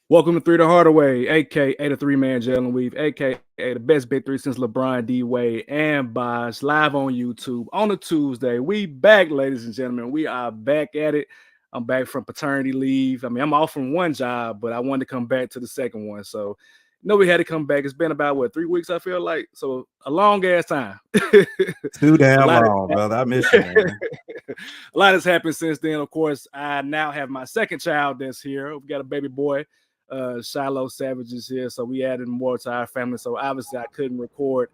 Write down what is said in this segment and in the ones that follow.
Welcome to Three the Hardaway, aka the three-man Jalen Weave, aka the best big three since LeBron D Wade and Bosh, live on YouTube on a Tuesday. We back, ladies and gentlemen. We are back at it. I'm back from paternity leave. I mean, I'm off from one job, but I wanted to come back to the second one. So, we had to come back. It's been about 3 weeks, I feel like. So a long ass time. Too a damn lot long, brother. I miss you, man. a lot has happened since then. Of course, I now have my second child that's here. We got a baby boy. Shiloh Savage is here, so we added more to our family. So obviously, I couldn't record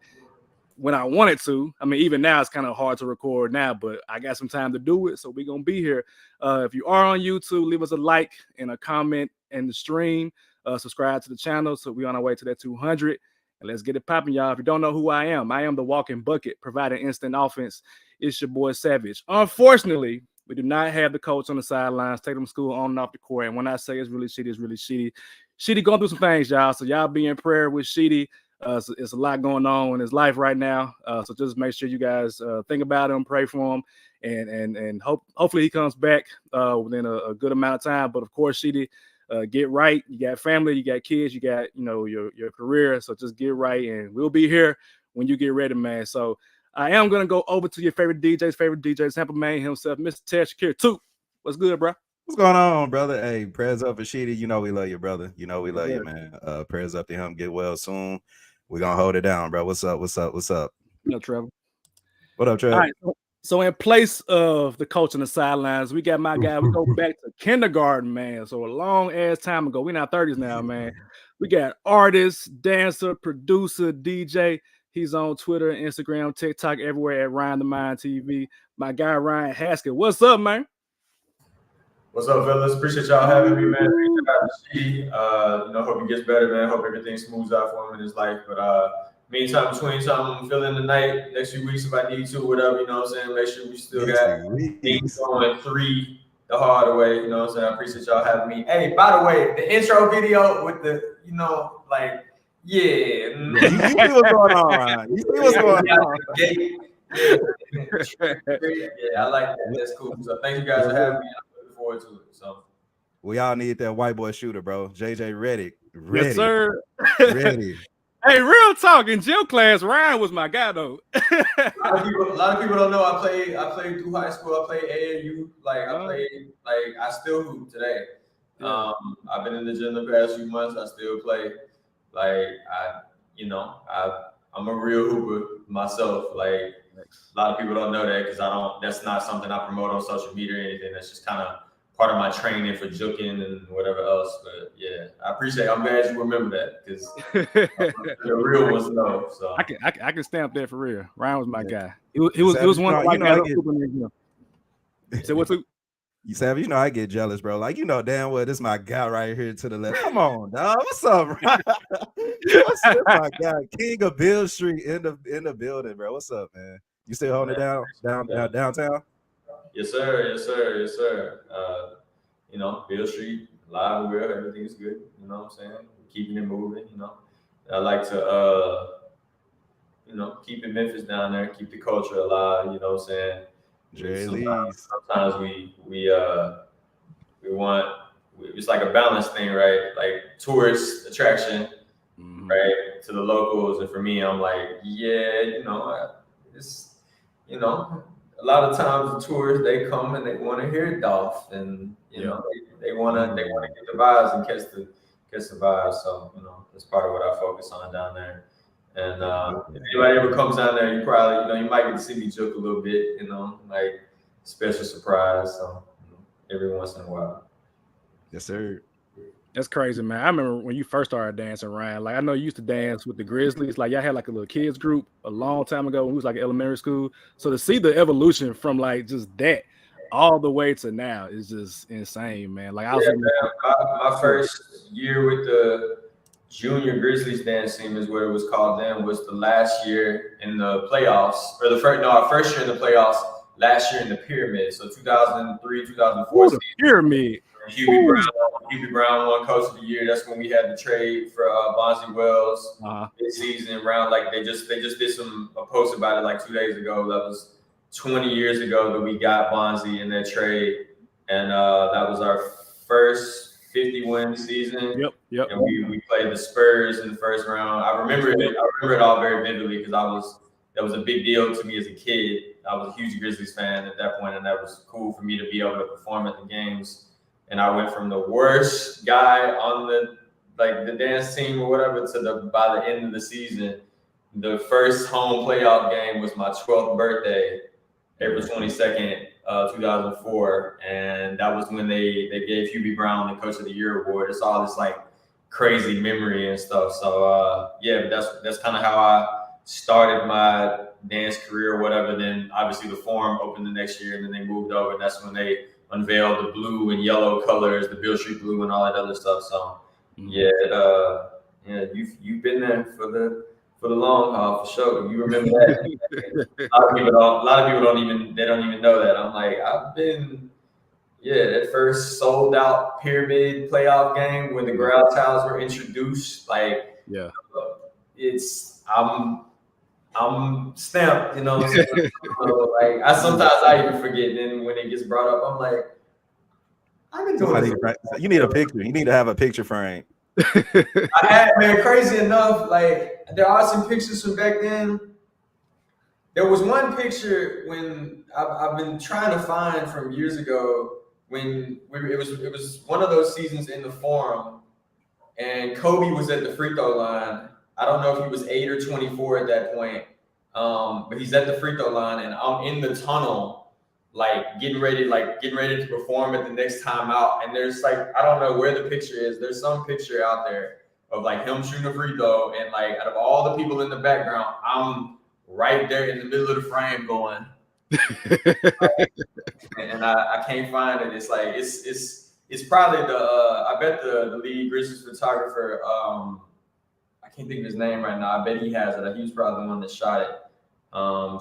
when I wanted to. I mean, even now it's kind of hard to record now, but I got some time to do it, so we're gonna be here. If you are on YouTube, leave us a like and a comment in the stream. Subscribe to the channel, so we're on our way to that 200. And let's get it popping, y'all. If you don't know who I am the walking bucket, providing instant offense. It's your boy Savage. Unfortunately, we do not have the coach on the sidelines, take them to school on and off the court. And when I say it's really shitty, it's really shitty. Shitty going through some things, y'all. So y'all be in prayer with Shitty. So it's a lot going on in his life right now. So just make sure you guys think about him, pray for him, and hopefully he comes back within a good amount of time. But of course, Shitty, get right. You got family, you got kids, you got your career. So just get right, and we'll be here when you get ready, man. So I am gonna go over to your favorite DJ, Sample Man himself, Mr. Ted Shakir 2. What's good, bro? What's going on, brother? Hey, prayers up for Sheedy. You know we love you, brother. You know we love Yeah. you, man. Prayers up to him. Get well soon. We're gonna hold it down, bro. What's up? What's up? What's up? Trevor. What up, All Trev? right. So in place of the coach on the sidelines, we got my guy. We go back to kindergarten, man. So a long ass time ago. We're in our 30s now, man. We got artist, dancer, producer, DJ. He's on Twitter, Instagram, TikTok, everywhere at Ryan the Mind TV. My guy Ryan Haskett. What's up, man? What's up, fellas? Appreciate y'all having me, man. Thanks for having me. Hope he gets better, man. Hope everything smooths out for him in his life. But meantime, between time I'm feeling the night, next few weeks if I need to, whatever, you know what I'm saying? Make sure we still got things going 3 the harder way, you know what I'm saying? I appreciate y'all having me. Hey, by the way, the intro video with the, yeah. You see what's going on, Ryan. You see what's going on. Yeah, I like that. That's cool. So thank you guys for having me. I'm looking forward to it. So We all need that white boy shooter, bro. JJ Reddick. Yes, sir. Ready. Hey, real talk. In gym class, Ryan was my guy, though. a lot of people don't know I played through high school. I played AAU. I still hoop today. Yeah. I've been in the gym the past few months. I still play. I'm a real hooper myself. Like a lot of people don't know that because I don't. That's not something I promote on social media or anything. That's just kind of part of my training for juking and whatever else. But yeah, I appreciate it. I'm glad you remember that because the real ones know. So I can stamp that for real. Ryan was my guy. He was one of the Say what's up? You said, I get jealous, bro. Like, damn well, this is my guy right here to the left. Come on, dog. What's up, Ryan? What's up, my guy? King of Bill Street in the building, bro. What's up, man? You still holding it downtown? Yes, sir. Yes, sir. Yes, sir. Bill Street, live and real, everything's good. You know what I'm saying? Keeping it moving. I like to, keep in Memphis down there, keep the culture alive. You know what I'm saying? Sometimes we want it's like a balance thing, right? Like tourist attraction, right, to the locals, and for me, I'm like, it's a lot of times the tourists they come and they want to hear Dolph, and they want to get the vibes and catch the vibes. So that's part of what I focus on down there. And if anybody ever comes down there, you probably, you might get to see me joke a little bit, like special surprise. So every once in a while. Yes, sir. That's crazy, man. I remember when you first started dancing, Ryan. Like I know you used to dance with the Grizzlies. Like y'all had like a little kids group a long time ago when we was like elementary school. So to see the evolution from like just that all the way to now is just insane, man. Like I was my first year with the Junior Grizzlies dance team is what it was called then, was the last year in the playoffs, or our first year in the playoffs, last year in the pyramid. So 2003, 2004 season. Pyramid. Hubie Brown won Coach of the Year. That's when we had the trade for Bonzi Wells this season round. Like they just did a post about it like 2 days ago. That was 20 years ago that we got Bonzi in that trade, and that was our first 50-win season. Yep. Yep. And we played the Spurs in the first round. I remember it all very vividly because that was a big deal to me as a kid. I was a huge Grizzlies fan at that point, and that was cool for me to be able to perform at the games. And I went from the worst guy on the dance team or whatever to by the end of the season, the first home playoff game was my 12th birthday, April 22nd, 2004, and that was when they gave Hubie Brown the Coach of the Year award. It's all this like crazy memory and stuff. So yeah, that's kind of how I started my dance career or whatever. Then obviously the Forum opened the next year, and then they moved over. And that's when they unveiled the blue and yellow colors, the Beale Street blue and all that other stuff. So yeah, you've been there for the long haul for sure. You remember that. A lot of people don't even know that. I'm like, I've been that first sold out pyramid playoff game when the ground towels were introduced. Like, I'm stamped, you know what I'm saying? So, like, sometimes I even forget. And then when it gets brought up, I'm like, I've been doing this. You need a picture. You need to have a picture frame. I had, man, crazy enough, like, there are some pictures from back then. There was one picture when I've been trying to find from years ago when it was one of those seasons in the Forum, and Kobe was at the free throw line. I don't know if he was 8 or 24 at that point, but he's at the free throw line, and I'm in the tunnel, like getting ready to perform at the next time out. And there's like, I don't know where the picture is. There's some picture out there of like him shooting a free throw, and like out of all the people in the background, I'm right there in the middle of the frame going. And I can't find it. It's like it's probably I bet the lead Grizzlies photographer, I can't think of his name right now. I bet he has it. He was probably the one that shot it.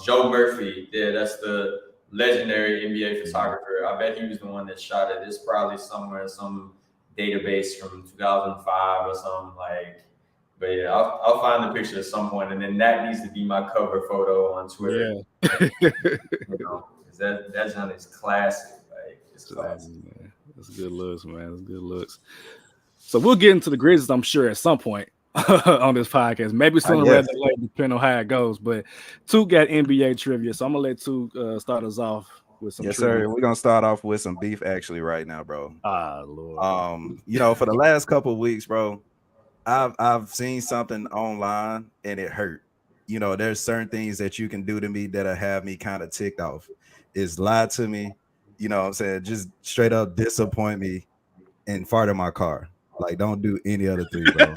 Joe Murphy. Yeah, that's the legendary NBA photographer. I bet he was the one that shot it. It's probably somewhere in some database from 2005 or something like. But yeah, I'll find the picture at some point, and then that needs to be my cover photo on Twitter. Yeah. You know, that John is classic. Like, it's classic. That's good looks, man. That's good looks. So we'll get into the Grizzlies, I'm sure, at some point on this podcast. Maybe sooner rather than later, depending on how it goes. But Two got NBA trivia, so I'm gonna let Two start us off with some. Yes, trivia. Sir. We're gonna start off with some beef actually right now, bro. Lord. You know, for the last couple of weeks, bro, I've seen something online and it hurt. You know, there's certain things that you can do to me that'll have me kind of ticked off. Is lie to me, you know what I'm saying? Just straight up disappoint me and fart in my car. Like, don't do any other thing, bro.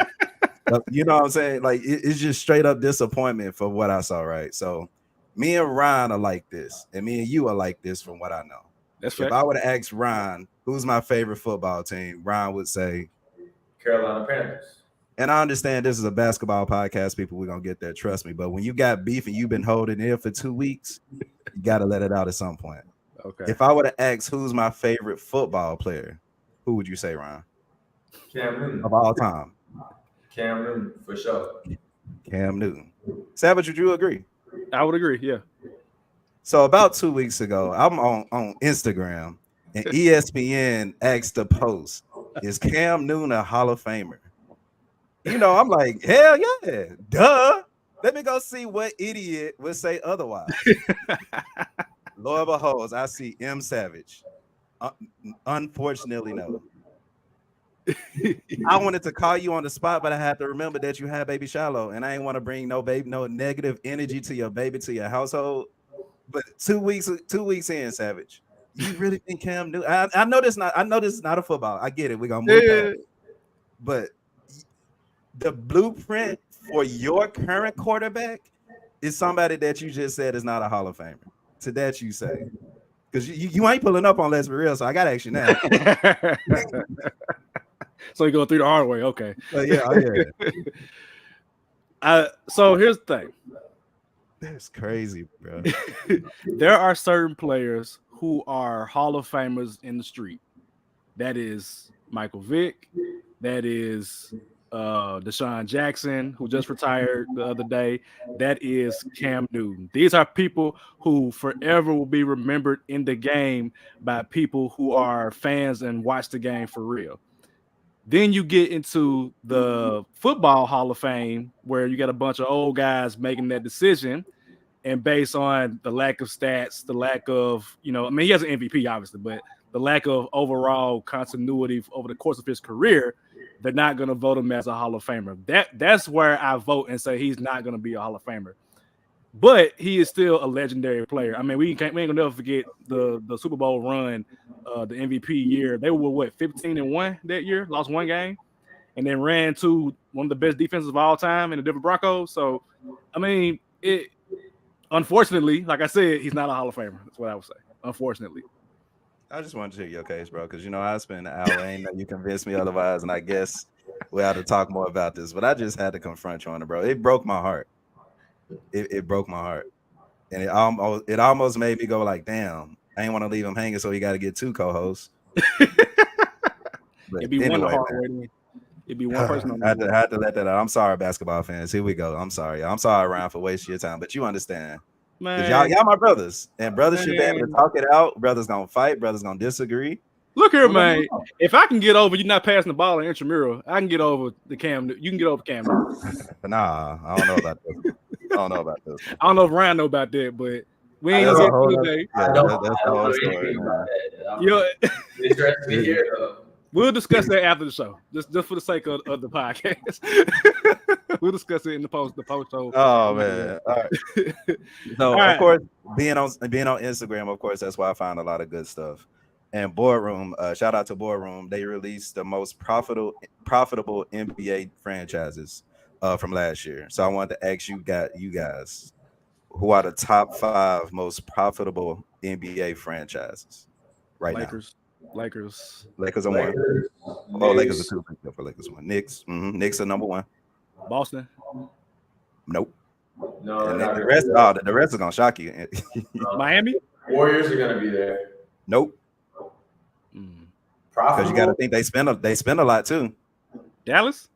You know what I'm saying? Like, it's just straight up disappointment for what I saw, right? So me and Ryan are like this, and me and you are like this from what I know. That's if I would have asked Ryan, who's my favorite football team, Ryan would say Carolina Panthers. And I understand this is a basketball podcast, people. We're gonna get there, trust me. But when you got beef and you've been holding it for 2 weeks, you gotta let it out at some point. Okay. If I would have asked who's my favorite football player, who would you say, Ryan? Cam Newton. Of all time. Cam Newton, for sure. Cam Newton. Savage, would you agree? I would agree, yeah. So about 2 weeks ago, I'm on Instagram, and ESPN asked the post, is Cam Newton a Hall of Famer? You know, I'm like, hell yeah, duh. Let me go see what idiot would say otherwise. Lord beholds, I see M. Savage. Unfortunately, no. I wanted to call you on the spot, but I had to remember that you had baby Shiloh, and I ain't want to bring no negative energy to your baby, to your household. But 2 weeks in, Savage, you really think Cam Newton? I know this is not a football. I get it. We're gonna move that. But the blueprint for your current quarterback is somebody that you just said is not a Hall of Famer. To that you say, because you ain't pulling up on Let's Be Real, so I gotta ask you now. So you go through the hard way, okay? Yeah. So here's the thing. That's crazy, bro. There are certain players who are Hall of Famers in the street. That is Michael Vick. That is Deshaun Jackson, who just retired the other day. That is Cam Newton. These are people who forever will be remembered in the game by people who are fans and watch the game for real. Then you get into the football Hall of Fame, where you got a bunch of old guys making that decision. And based on the lack of stats, the lack of, I mean, he has an MVP, obviously, but the lack of overall continuity over the course of his career, they're not going to vote him as a Hall of Famer. That's where I vote and say he's not going to be a Hall of Famer. But he is still a legendary player. I mean, we ain't gonna never forget the Super Bowl run, the MVP year. They were 15-1 that year, lost one game, and then ran to one of the best defenses of all time in the Denver Broncos. So, I mean, unfortunately, like I said, he's not a Hall of Famer. That's what I would say. Unfortunately. I just wanted to hear your case, bro, because I spent an hour and you convinced me otherwise, and I guess we had to talk more about this. But I just had to confront you on it, bro. It broke my heart. It broke my heart, and it almost made me go like, "Damn, I ain't want to leave him hanging, so he got to get two co-hosts." It'd be anyway, one hard way. It'd be one person. I had to let that out. I'm sorry, basketball fans. Here we go. I'm sorry, Ryan, for wasting your time, but you understand. Man. Y'all my brothers, and brothers should be able to talk it out. Brothers gonna fight. Brothers gonna disagree. Look here, man. If I can get over you not passing the ball in intramural, I can get over the Cam. You can get over Cam. Nah, I don't know about this. I don't know if Ryan know about that, but we ain't gonna get today. That's the whole story. We'll discuss that after the show, just for the sake of the podcast. We'll discuss it in the post show. Oh man! All right. So of course, being on Instagram, of course, that's why I found a lot of good stuff. And Boardroom, shout out to Boardroom. They released the most profitable NBA franchises from last year. So I wanted to ask you guys, who are the top 5 most profitable NBA franchises right now? Lakers are 1. Oh, Lakers are 2. For Lakers 1. Knicks. Knicks are number 1. Boston. Nope. No. And the rest is gonna shock you. Miami. Warriors are gonna be there. Nope. Because you got to think they spend a lot too. Dallas.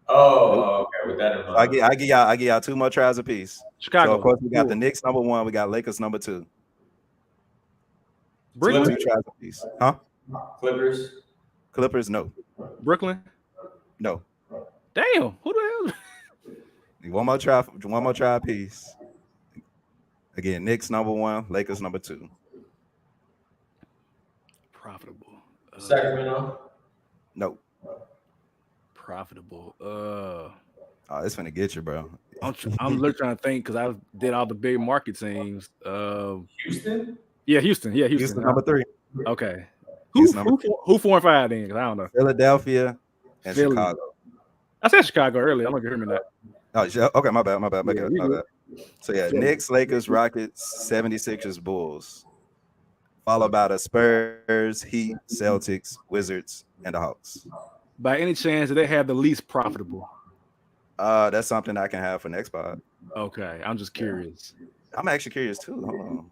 Oh, okay. With that in mind, I give y'all 2 more tries apiece. Chicago. So of course we got the Knicks number 1. We got Lakers number 2. Brooklyn. 2 tries apiece. Huh? Clippers. No. Brooklyn. No. Damn. Who the hell? One more try apiece. Again, Knicks number 1. Lakers number 2. Profitable. Sacramento. Nope. Profitable. Oh, it's finna get you, bro. I'm literally trying to think because I did all the big market teams. Houston. Yeah, Houston. Houston number 3. Okay. Who 4 and 5 then? Because I don't know. Philadelphia and Chicago. I said Chicago earlier. I'm not gonna hear me that. Oh, okay. My bad. So yeah, Knicks, Lakers, Rockets, 76ers, Bulls. Followed by the Spurs, Heat, Celtics, Wizards, and the Hawks. By any chance, do they have the least profitable? That's something I can have for next pod. Okay, I'm just curious. I'm actually curious too. Hold on.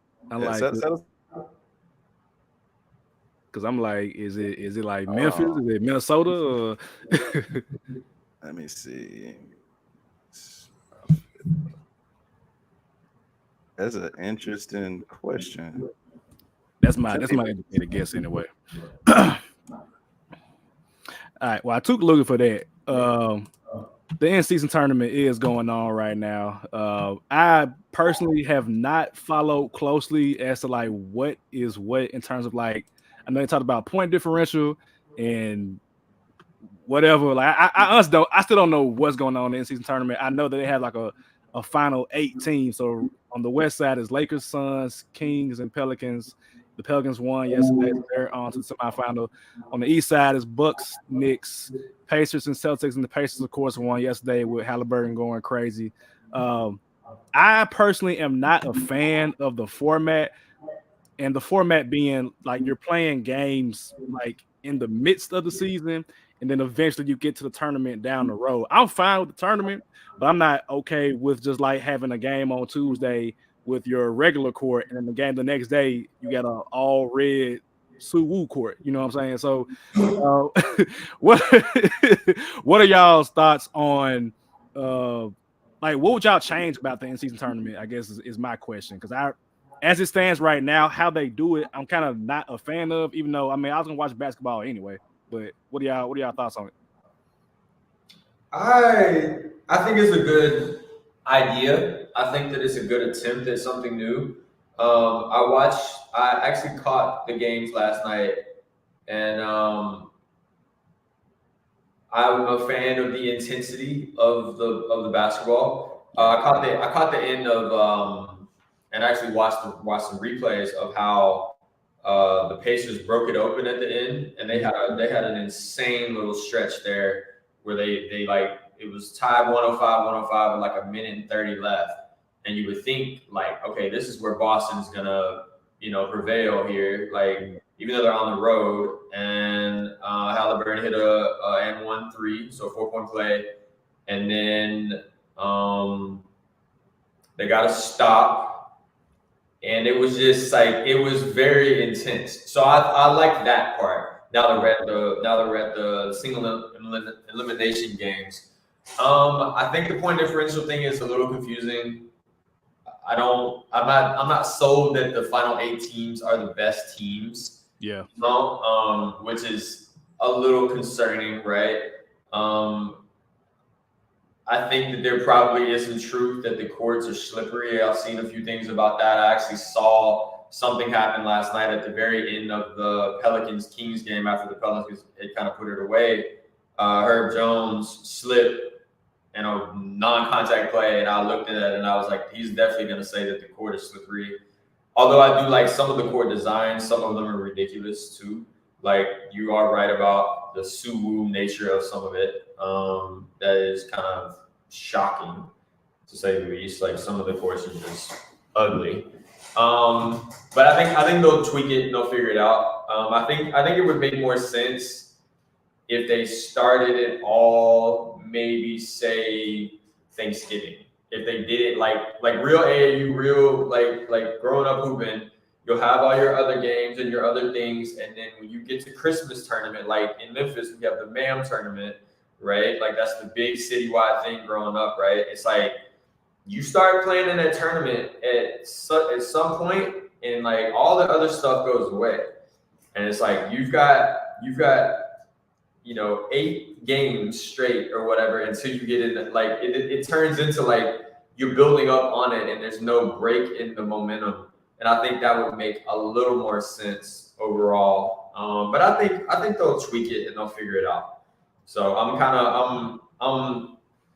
Because I'm like, is it like Memphis? Is it Minnesota? Or... Let me see. That's an interesting question. That's my educated guess anyway. All right. Well, I took looking for that. The in-season tournament is going on right now. I personally have not followed closely as to like what is what in terms of like, I know they talked about point differential and whatever. Like I still don't know what's going on in the in-season tournament. I know that they have like a final 8 teams. So on the west side is Lakers, Suns, Kings, and Pelicans. The Pelicans won yesterday. They're on to the semifinal. On the east side is Bucks, Knicks, Pacers, and Celtics. And the Pacers, of course, won yesterday with Halliburton going crazy. I personally am not a fan of the format. And the format being like you're playing games like in the midst of the season. And then eventually you get to the tournament down the road. I'm fine with the tournament, but I'm not okay with just like having a game on Tuesday with your regular court, and then the game the next day you got an all red Suwoo court. You know what I'm saying? So, what are y'all's thoughts on like what would y'all change about the in-season tournament? I guess is my question, because as it stands right now, how they do it, I'm kind of not a fan of. Even though I was gonna watch basketball anyway. But what are y'all thoughts on it? I think it's a good idea. I think that it's a good attempt at something new. I actually caught the games last night, and I'm a fan of the intensity of the basketball. I caught the end of and actually watched some replays of how the Pacers broke it open at the end, and they had an insane little stretch there where they like it was tied 105 with like a minute and 30 left, and you would think like, okay, this is where Boston's gonna prevail here, like even though they're on the road. And Halliburton hit a and 1-3, so 4-point play, and then they got a stop, and it was just like it was very intense. So I like that part. Now that we're at the single elimination games. I think the point differential thing is a little confusing. I'm not sold that the final 8 teams are the best teams. Yeah. No, which is a little concerning, right? I think that there probably is some truth that the courts are slippery. I've seen a few things about that. I actually saw something happen last night at the very end of the Pelicans-Kings game after the Pelicans had kind of put it away. Herb Jones slipped in a non-contact play, and I looked at it and I was like, he's definitely going to say that the court is slippery. Although I do like some of the court designs, some of them are ridiculous too. Like, you are right about the Suwoo nature of some of it. That is kind of shocking, to say the least. Like, some of the courts are just ugly. But I think they'll tweak it and they'll figure it out. I think it would make more sense if they started it all maybe say Thanksgiving. If they did it like real AAU, real like growing up hooping, you'll have all your other games and your other things, and then when you get to Christmas tournament, like in Memphis, we have the MAM tournament, right? Like that's the big citywide thing growing up, right? It's like you start playing in that tournament at some point, and like all the other stuff goes away, and it's like you've got 8 games straight or whatever until you get in. Like it turns into like you're building up on it, and there's no break in the momentum. And I think that would make a little more sense overall. But I think they'll tweak it and they'll figure it out. So I'm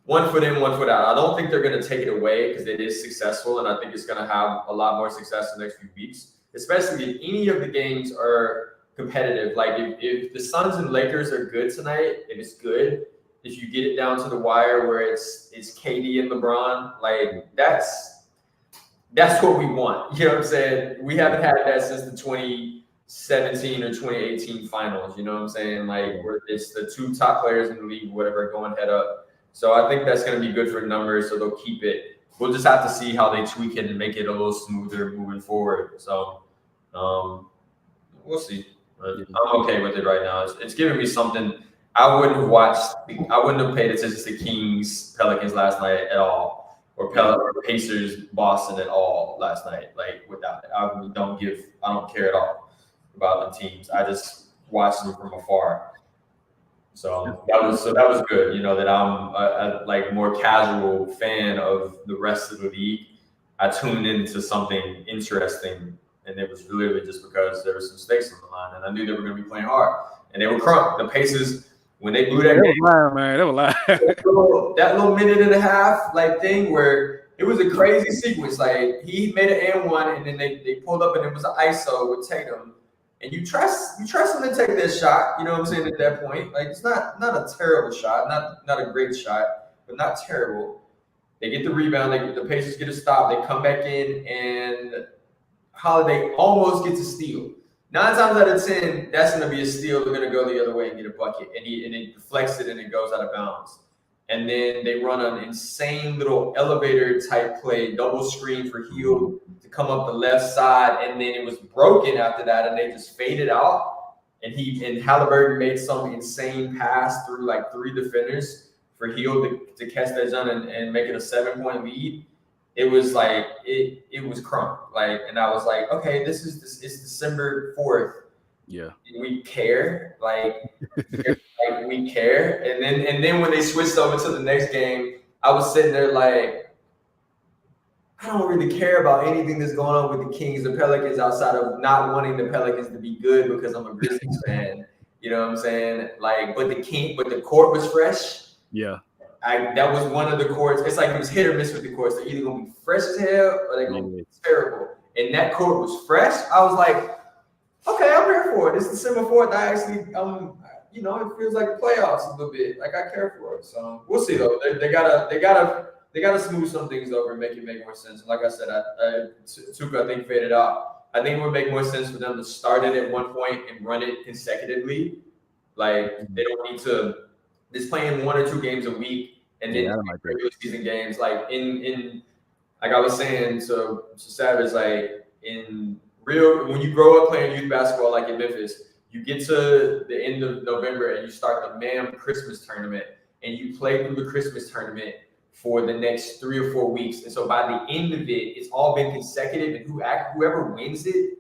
1 foot in, 1 foot out. I don't think they're going to take it away because it is successful, and I think it's going to have a lot more success in the next few weeks, especially if any of the games are competitive. Like if the Suns and Lakers are good tonight, if it's good, if you get it down to the wire where it's KD and LeBron, like that's what we want. You know what I'm saying? We haven't had that since the 2017 or 2018 finals. You know what I'm saying? Like where it's the 2 top players in the league, whatever, going head up. So I think that's going to be good for numbers. So they'll keep it. We'll just have to see how they tweak it and make it a little smoother moving forward. So we'll see. I'm okay with it right now. It's giving me something. I wouldn't have paid attention to Kings Pelicans last night at all, or Pacers Boston at all last night. Like without it, I don't care at all about the teams. I just watched them from afar. So that was good. You know that I'm a like more casual fan of the rest of the league. I tuned into something interesting. And it was literally just because there were some stakes on the line, and I knew they were going to be playing hard. And they were crunk. The Pacers, when they blew that game, they were lying. that little minute and a half like thing where it was a crazy sequence. Like he made an and 1, and then they pulled up, and it was an ISO with Tatum. And you trust him to take that shot. You know what I'm saying? At that point, like it's not a terrible shot, not a great shot, but not terrible. They get the rebound. The Pacers get a stop. They come back in, and Holiday almost gets a steal. 9 times out of 10, that's going to be a steal. They're going to go the other way and get a bucket. And he deflects it, and it goes out of bounds. And then they run an insane little elevator type play, double screen for Hield to come up the left side. And then it was broken after that, and they just faded out. And Halliburton made some insane pass through like 3 defenders for Hield to catch that zone and make it a 7-point lead. It was like it was crunk. Like, and I was like, okay, it's December 4th, Yeah. We care, like we care. And then when they switched over to the next game, I was sitting there like, I don't really care about anything that's going on with the Kings or Pelicans outside of not wanting the Pelicans to be good because I'm a Grizzlies fan. You know what I'm saying? Like, but the court was fresh. Yeah. That was one of the courts. It's like it was hit or miss with the courts. They're either gonna be fresh as hell or they're gonna be terrible. And that court was fresh. I was like, okay, I'm here for it. It's December 4th. I actually, you know, it feels like the playoffs a little bit. Like I care for it. So we'll see though. They gotta smooth some things over and make it make more sense. And like I said, Tuka I think faded out. I think it would make more sense for them to start it at one point and run it consecutively. Like they don't need to just playing 1 or 2 games a week and then regular season games. Like in like I was saying to Savage, like in real when you grow up playing youth basketball like in Memphis, you get to the end of November and you start the MAM Christmas tournament and you play through the Christmas tournament for the next 3 or 4 weeks. And so by the end of it, it's all been consecutive, and whoever wins it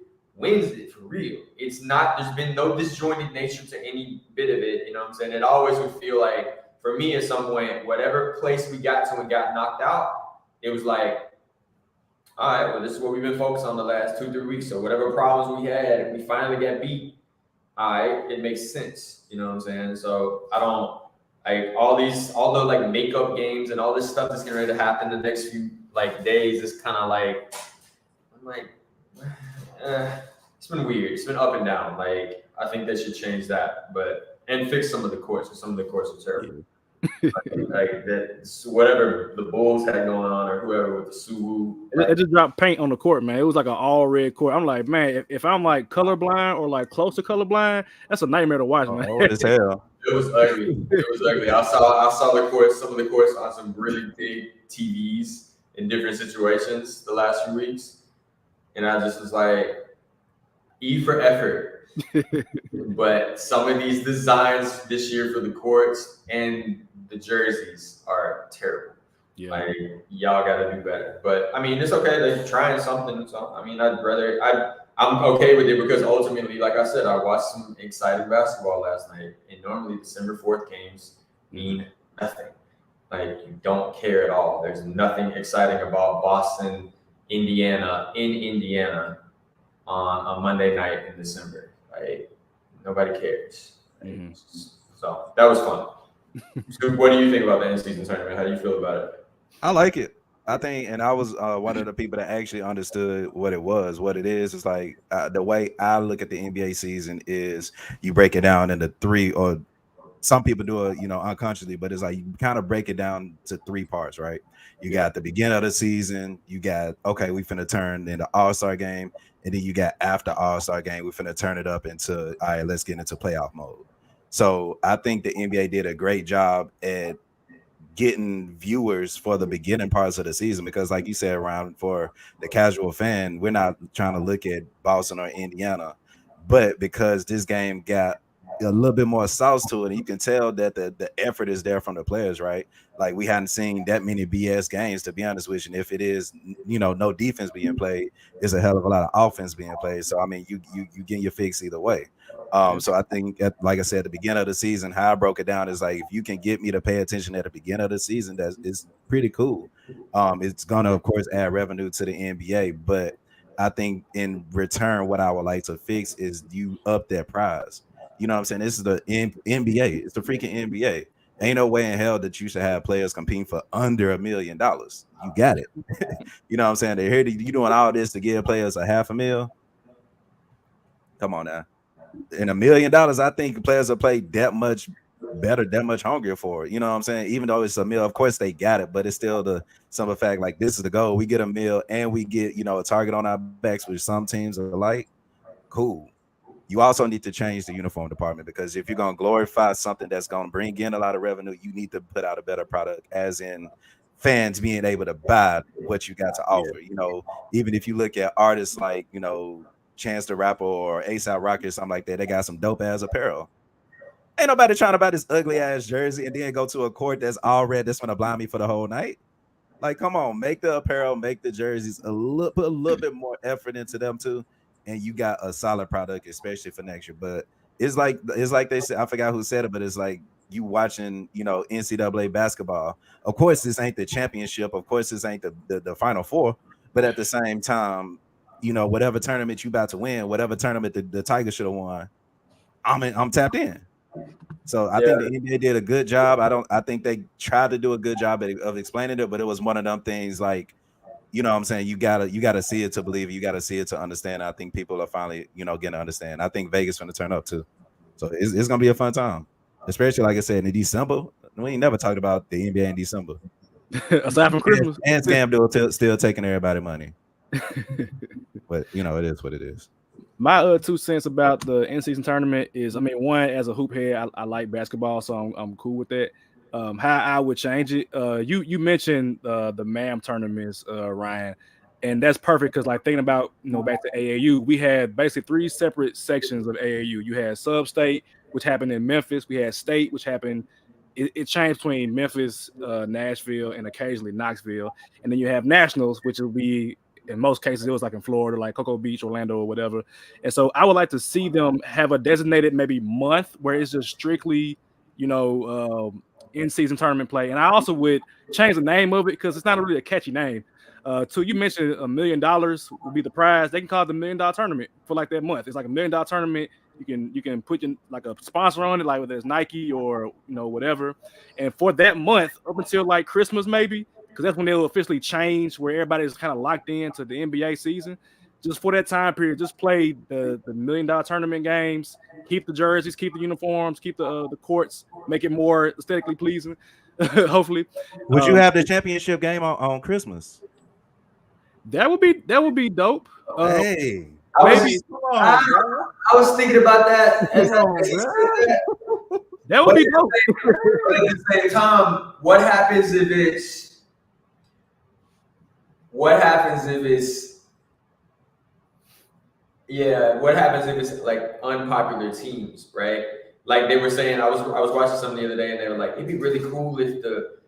for real. It's not, there's been no disjointed nature to any bit of it. You know what I'm saying? It always would feel like, for me at some point, whatever place we got to and got knocked out, it was like, all right, well, this is what we've been focused on the last 2-3 weeks. So whatever problems we had, we finally got beat. All right, it makes sense. You know what I'm saying? So I don't, like all the like makeup games and all this stuff that's getting ready to happen the next few like days is kind of like, I'm like, it's been weird. It's been up and down. Like I think they should change that, and fix some of the courts. Because some of the courts are terrible. like that, whatever the Bulls had going on or whoever with the Suwoo. It just dropped paint on the court, man. It was like an all red court. I'm like, man, if I'm like colorblind or like close to colorblind, that's a nightmare to watch, man. Old as hell. It was ugly. It was ugly. I saw the courts, some of the courts on some really big TVs in different situations the last few weeks, and I just was like, E for effort. But some of these designs this year for the courts and the jerseys are terrible. Yeah. Like y'all got to do better. But I mean, it's okay. They're trying something. So I mean, I'm okay with it because ultimately, like I said, I watched some exciting basketball last night, and normally December 4th games mean nothing. Like you don't care at all. There's nothing exciting about Boston, Indiana on a Monday night in December. Like nobody cares. Mm-hmm. So that was fun. So what do you think about the end season tournament? How do you feel about it? I like it. I think, and I was one of the people that actually understood what it was. What it is like the way I look at the NBA season is you break it down into 3, or some people do it, unconsciously, but it's like you kind of break it down to 3 parts, right? You got the beginning of the season, you got, okay, we finna turn into All-Star game, and then you got after All-Star game, we finna turn it up into, all right, let's get into playoff mode. So I think the NBA did a great job at getting viewers for the beginning parts of the season, because like you said, around for the casual fan, we're not trying to look at Boston or Indiana, but because this game got a little bit more sauce to it, and you can tell that the effort is there from the players, right? Like we hadn't seen that many BS games, to be honest with you. And if it is, no defense being played, it's a hell of a lot of offense being played. So I mean, you get your fix either way. So I think, like I said, at the beginning of the season, how I broke it down is like, if you can get me to pay attention at the beginning of the season, it's pretty cool. It's gonna, of course, add revenue to the NBA, but I think in return, what I would like to fix is you up that prize. You know what I'm saying? This is the NBA. It's the freaking NBA. Ain't no way in hell that you should have players competing for under $1 million. You got it. You know what I'm saying? They're here. You doing all this to give players $500,000? Come on now. And $1 million, I think players will play that much better, that much hungrier for it. You know what I'm saying? Even though it's $1 million, of course they got it, but it's still the simple fact, like, this is the goal. We get $1 million and we get, a target on our backs, which some teams are like, cool. You also need to change the uniform department, because if you're going to glorify something that's going to bring in a lot of revenue, you need to put out a better product, as in fans being able to buy what you got to offer. Even if you look at artists like, Chance the Rapper or A$AP Rocky or something like that, they got some dope ass apparel. Ain't nobody trying to buy this ugly ass jersey and then go to a court that's all red that's going to blind me for the whole night. Like, come on, make the apparel, make the jerseys put a little bit more effort into them too. and you got a solid product, especially for next year. But it's like they said, I forgot who said it, but it's like you watching, NCAA basketball. Of course, this ain't the championship. Of course, this ain't the Final Four. But at the same time, whatever tournament you about to win, whatever tournament the Tigers should have won, I'm tapped in. So I think the NBA did a good job. I think they tried to do a good job of explaining it, but it was one of them things like, what I'm saying, you gotta see it to believe it. You gotta see it to understand. I think people are finally, getting to understand. I think Vegas gonna turn up too. So it's gonna be a fun time. Especially like I said, in December. We ain't never talked about the NBA in December. Aside from Christmas. And Scam Duel still taking everybody money. But it is what it is. My 2 cents about the in-season tournament is, one, as a hoop head, I like basketball, so I'm cool with that. How I would change it, you mentioned the MAM tournaments, Ryan, and that's perfect because, like, thinking about back to AAU, we had basically 3 separate sections of AAU. You had sub-state, which happened in Memphis. We had state, which happened. It changed between Memphis, Nashville, and occasionally Knoxville, and then you have nationals, which will be, in most cases, it was like in Florida, like Cocoa Beach, Orlando, or whatever. And so I would like to see them have a designated maybe month where it's just strictly, in-season tournament play. And I also would change the name of it because it's not really a catchy name. You mentioned $1 million would be the prize. They can call it the $1 million tournament for like that month. It's like $1 million tournament. You can put like a sponsor on it, like whether it's Nike or whatever. And for that month, up until like Christmas maybe, because that's when they'll officially change where everybody's kind of locked into the NBA season. Just for that time period, just play the $1 million tournament games, keep the jerseys, keep the uniforms, keep the courts, make it more aesthetically pleasing, hopefully. Would you have the championship game on Christmas? That would be dope. Hey, I was thinking about that. That would be dope. But at the same time, what happens if it's like unpopular teams, right? Like they were saying, I was watching something the other day, and they were like, it'd be really cool if the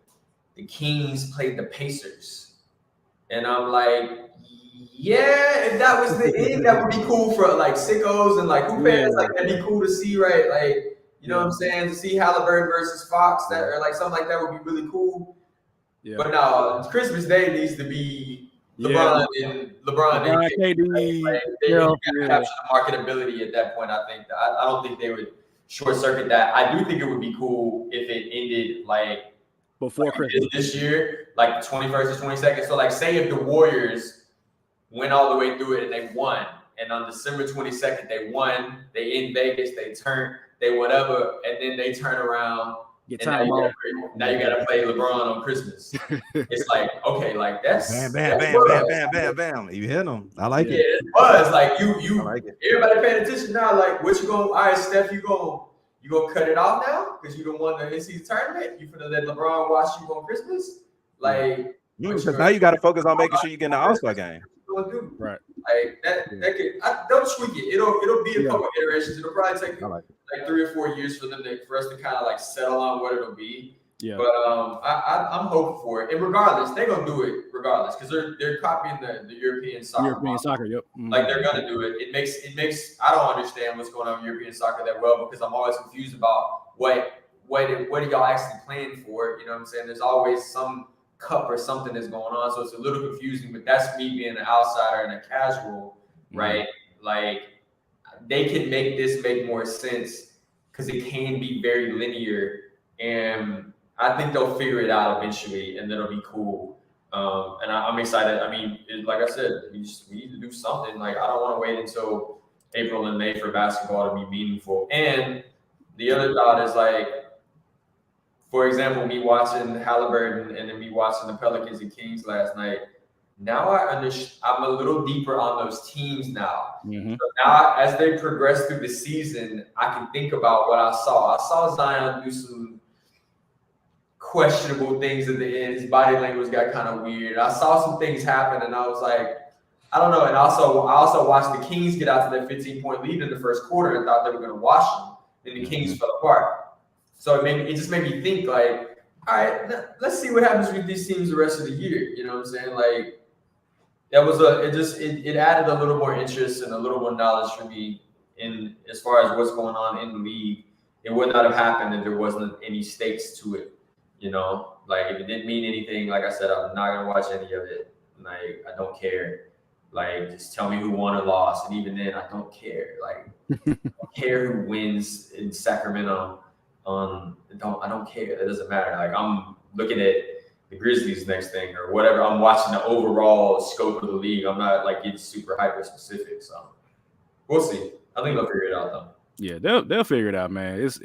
Kings played the Pacers, and I'm like, yeah, if that was the end, that would be cool for like sickos and like hoop fans. Like that'd be cool to see, right? Like what I'm saying, to see Halliburton versus Fox, that or like something like that would be really cool. Yeah. But no, Christmas Day needs to be LeBron and KD. Like, they capture the marketability at that point. I think I don't think they would short circuit that. I do think it would be cool if it ended like before Christmas this year, like the 21st or 22nd. So like, say if the Warriors went all the way through it and they won, and on December 22nd they won, they in Vegas, they whatever, and then they turn around. Now you gotta play LeBron on Christmas. It's like, okay, like that's bam. You hit them. I like it. It was like you like it. Everybody paying attention now. Like, what you going? All right, Steph, you gonna cut it off now because you don't want the in-season tournament. You finna let LeBron watch you on Christmas? Like, because now you got to focus on making sure you get in the All-Star game. Do. Right. Like that could don't tweak it. It'll be a couple iterations. It'll probably take like 3 or 4 years for us to kind of like settle on what it'll be. Yeah. But I'm hopeful for it. And regardless, they're gonna do it regardless because they're copying the European soccer. European soccer, yep. Mm-hmm. Like they're gonna do it. It makes I don't understand what's going on in European soccer that well because I'm always confused about what are y'all actually playing for? You know what I'm saying? There's always some cup or something that's going on, so it's a little confusing. But that's me being an outsider and a casual, right? Like they can make this make more sense because it can be very linear, and I think they'll figure it out eventually, and that'll be cool. And I'm excited. I mean, like I said, we need to do something. Like I don't want to wait until April and May for basketball to be meaningful. And the other thought is like, for example, me watching Halliburton and then me watching the Pelicans and Kings last night. Now I'm a little deeper on those teams now. Mm-hmm. So now as they progress through the season, I can think about what I saw. I saw Zion do some questionable things at the end. His body language got kind of weird. I saw some things happen, and I was like, I don't know. And I also watched the Kings get out to that 15-point lead in the first quarter and thought they were going to wash them. Then the Kings fell apart. So it just made me think like, all right, let's see what happens with these teams the rest of the year. You know what I'm saying? Like, it added a little more interest and a little more knowledge for me in as far as what's going on in the league. It would not have happened if there wasn't any stakes to it. Like if it didn't mean anything, like I said, I'm not gonna watch any of it. Like I don't care. Like just tell me who won or lost, and even then, I don't care. Like I don't care who wins in Sacramento. I don't care. It doesn't matter. Like I'm looking at the Grizzlies next thing or whatever. I'm watching the overall scope of the league. I'm not like getting super hyper specific. So we'll see. I think they'll figure it out though. Yeah, they'll figure it out, man. It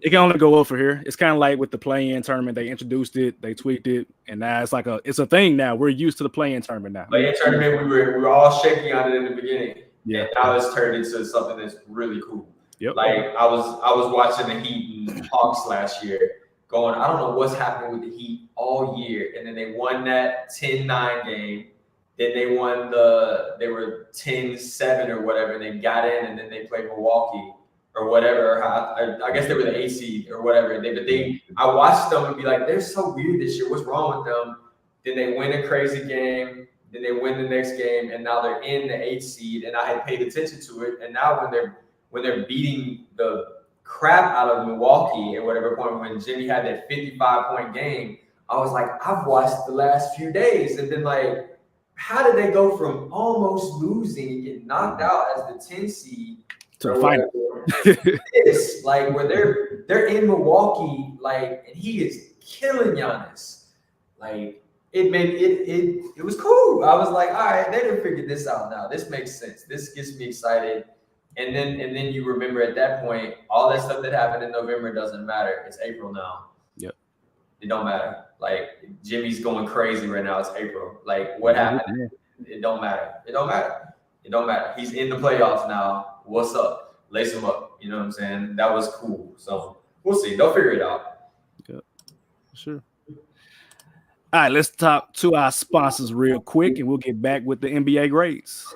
can only go up for here. It's kind of like with the play-in tournament. They introduced it, they tweaked it, and now it's a thing now. We're used to the play-in tournament now. Play-in tournament, we were all shaky on it in the beginning. Yeah. And now it's turned into something that's really cool. Yep. Like I was watching the Heat and Hawks last year, going, I don't know what's happening with the Heat all year. And then they won that 10-9 game. Then they were 10-7 or whatever, and they got in, and then they played Milwaukee or whatever. I guess they were the 8 seed or whatever. I watched them and be like, they're so weird this year. What's wrong with them? Then they win a crazy game. Then they win the next game, and now they're in the 8 seed. And I had paid attention to it. And now when they're beating the crap out of Milwaukee at whatever point, when Jimmy had that 55-point game, I was like, I've watched the last few days and been like, how did they go from almost losing and get knocked out as the 10 seed to the final? It's like where they're in Milwaukee, like, and he is killing Giannis. Like it was cool. I was like, all right, they done figured this out now. This makes sense. This gets me excited. And then you remember at that point, all that stuff that happened in November doesn't matter. It's April now. Yep. It don't matter. Like Jimmy's going crazy right now. It's April. Like what happened? It don't matter. It don't matter. It don't matter. He's in the playoffs now. What's up? Lace him up. You know what I'm saying? That was cool. So we'll see. They'll figure it out. Yep. Sure. All right, let's talk to our sponsors real quick, and we'll get back with the NBA grades.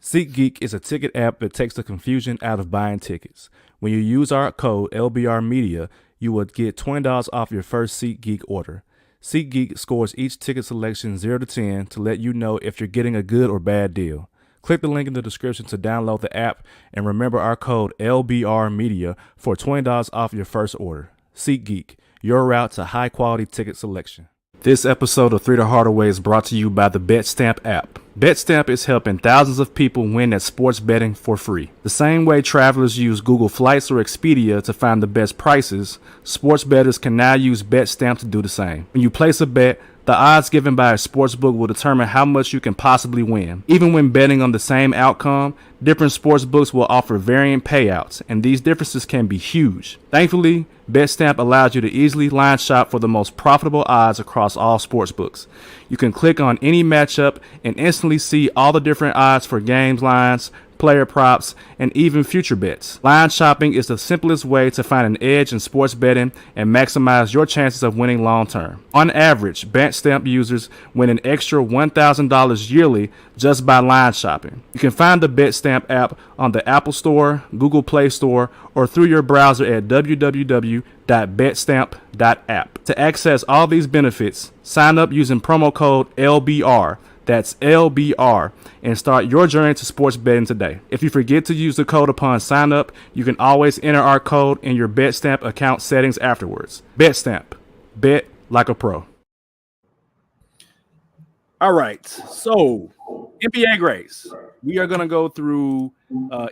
SeatGeek is a ticket app that takes the confusion out of buying tickets. When you use our code LBR Media, you will get $20 off your first SeatGeek order. SeatGeek scores each ticket selection 0 to 10 to let you know if you're getting a good or bad deal. Click the link in the description to download the app and remember our code LBR Media for $20 off your first order. SeatGeek, your route to high-quality ticket selection. This episode of 3 to Hardaway is brought to you by the BetStamp app. BetStamp is helping thousands of people win at sports betting for free. The same way travelers use Google Flights or Expedia to find the best prices, sports bettors can now use BetStamp to do the same. When you place a bet, the odds given by a sportsbook will determine how much you can possibly win. Even when betting on the same outcome, different sportsbooks will offer varying payouts, and these differences can be huge. Thankfully, BetStamp allows you to easily line shop for the most profitable odds across all sportsbooks. You can click on any matchup and instantly see all the different odds for games lines, player props, and even future bets. Line shopping is the simplest way to find an edge in sports betting and maximize your chances of winning long term. On average, BetStamp users win an extra $1,000 yearly just by line shopping. You can find the BetStamp app on the Apple Store, Google Play Store, or through your browser at www.betstamp.app. To access all these benefits, sign up using promo code LBR. That's LBR, and start your journey to sports betting today. If you forget to use the code upon sign up, you can always enter our code in your BetStamp account settings afterwards. BetStamp. Bet like a pro. All right. So, NBA grades. We are going to go through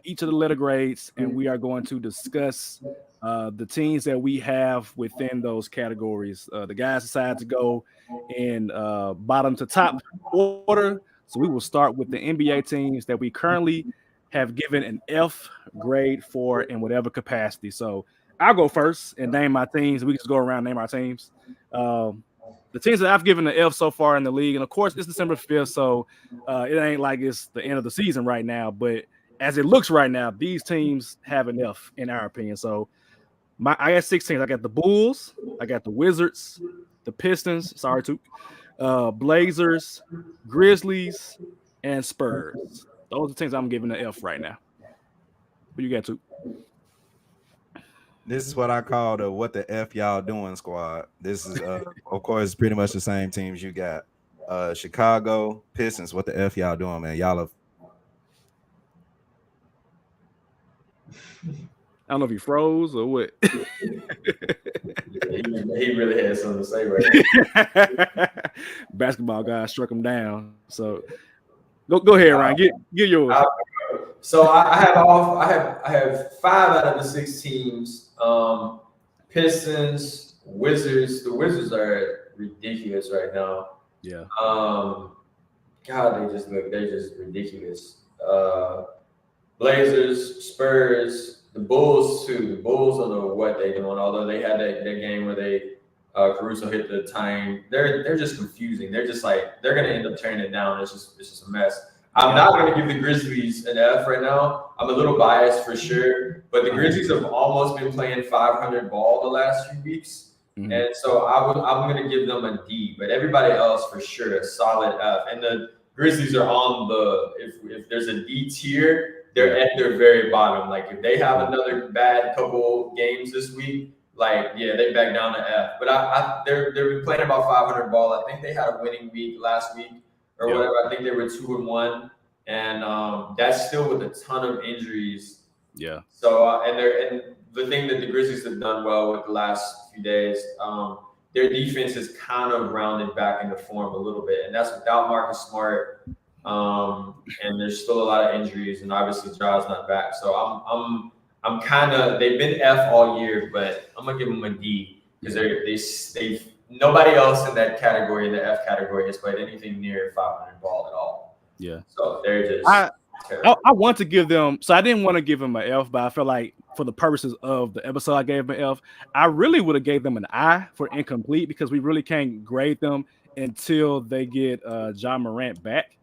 each of the letter grades, and we are going to discuss the teams that we have within those categories. The guys decide to go in bottom to top order. So we will start with the NBA teams that we currently have given an F grade for in whatever capacity. So I'll go first and name my teams. We can just go around and name our teams. The teams that I've given an F so far in the league, and of course it's December 5th, so it ain't like it's the end of the season right now, but as it looks right now, these teams have an F in our opinion. So I got 6 teams. I got the Bulls, I got the Wizards, the Pistons, Blazers, Grizzlies, and Spurs. Those are the teams I'm giving an F right now. What you got to? This is what I call the "what the F y'all doing" squad. This is, of course, pretty much the same teams you got. Chicago Pistons. What the F y'all doing, man? Y'all have. I don't know if he froze or what. He really had something to say right now. Basketball guy struck him down. So go ahead, Ryan. Get yours. So I have 5 out of the 6 teams. Pistons, Wizards. The Wizards are ridiculous right now. Yeah. God, they're just ridiculous. Blazers, Spurs, the Bulls too. The Bulls don't know what they're doing. Although they had that game where they Caruso hit the tying. They're just confusing. They're just like they're gonna end up tearing it down. It's just a mess. I'm not gonna give the Grizzlies an F right now. I'm a little biased for sure, but the Grizzlies have almost been playing 500 ball the last few weeks. Mm-hmm. And so I'm going to give them a D, but everybody else for sure a solid F. And the Grizzlies are on if there's a D tier, they're at their very bottom. Like if they have another bad couple games this week, like they back down to F. But they've been playing about 500 ball. I think they had a winning week last week or whatever. I think they were 2-1, and that's still with a ton of injuries. Yeah. So and the thing that the Grizzlies have done well with the last few days, their defense is kind of rounded back into form a little bit, and that's without Marcus Smart. And there's still a lot of injuries, and obviously Ja's not back. So I'm kind of they've been F all year, but I'm gonna give them a D because they've nobody else in that category, in the F category, has played anything near 500 ball at all. Yeah. So they're just. I want to give them, so I didn't want to give them an F, but I feel like for the purposes of the episode, I gave them an F. I really would have gave them an I for incomplete because we really can't grade them until they get Ja Morant back.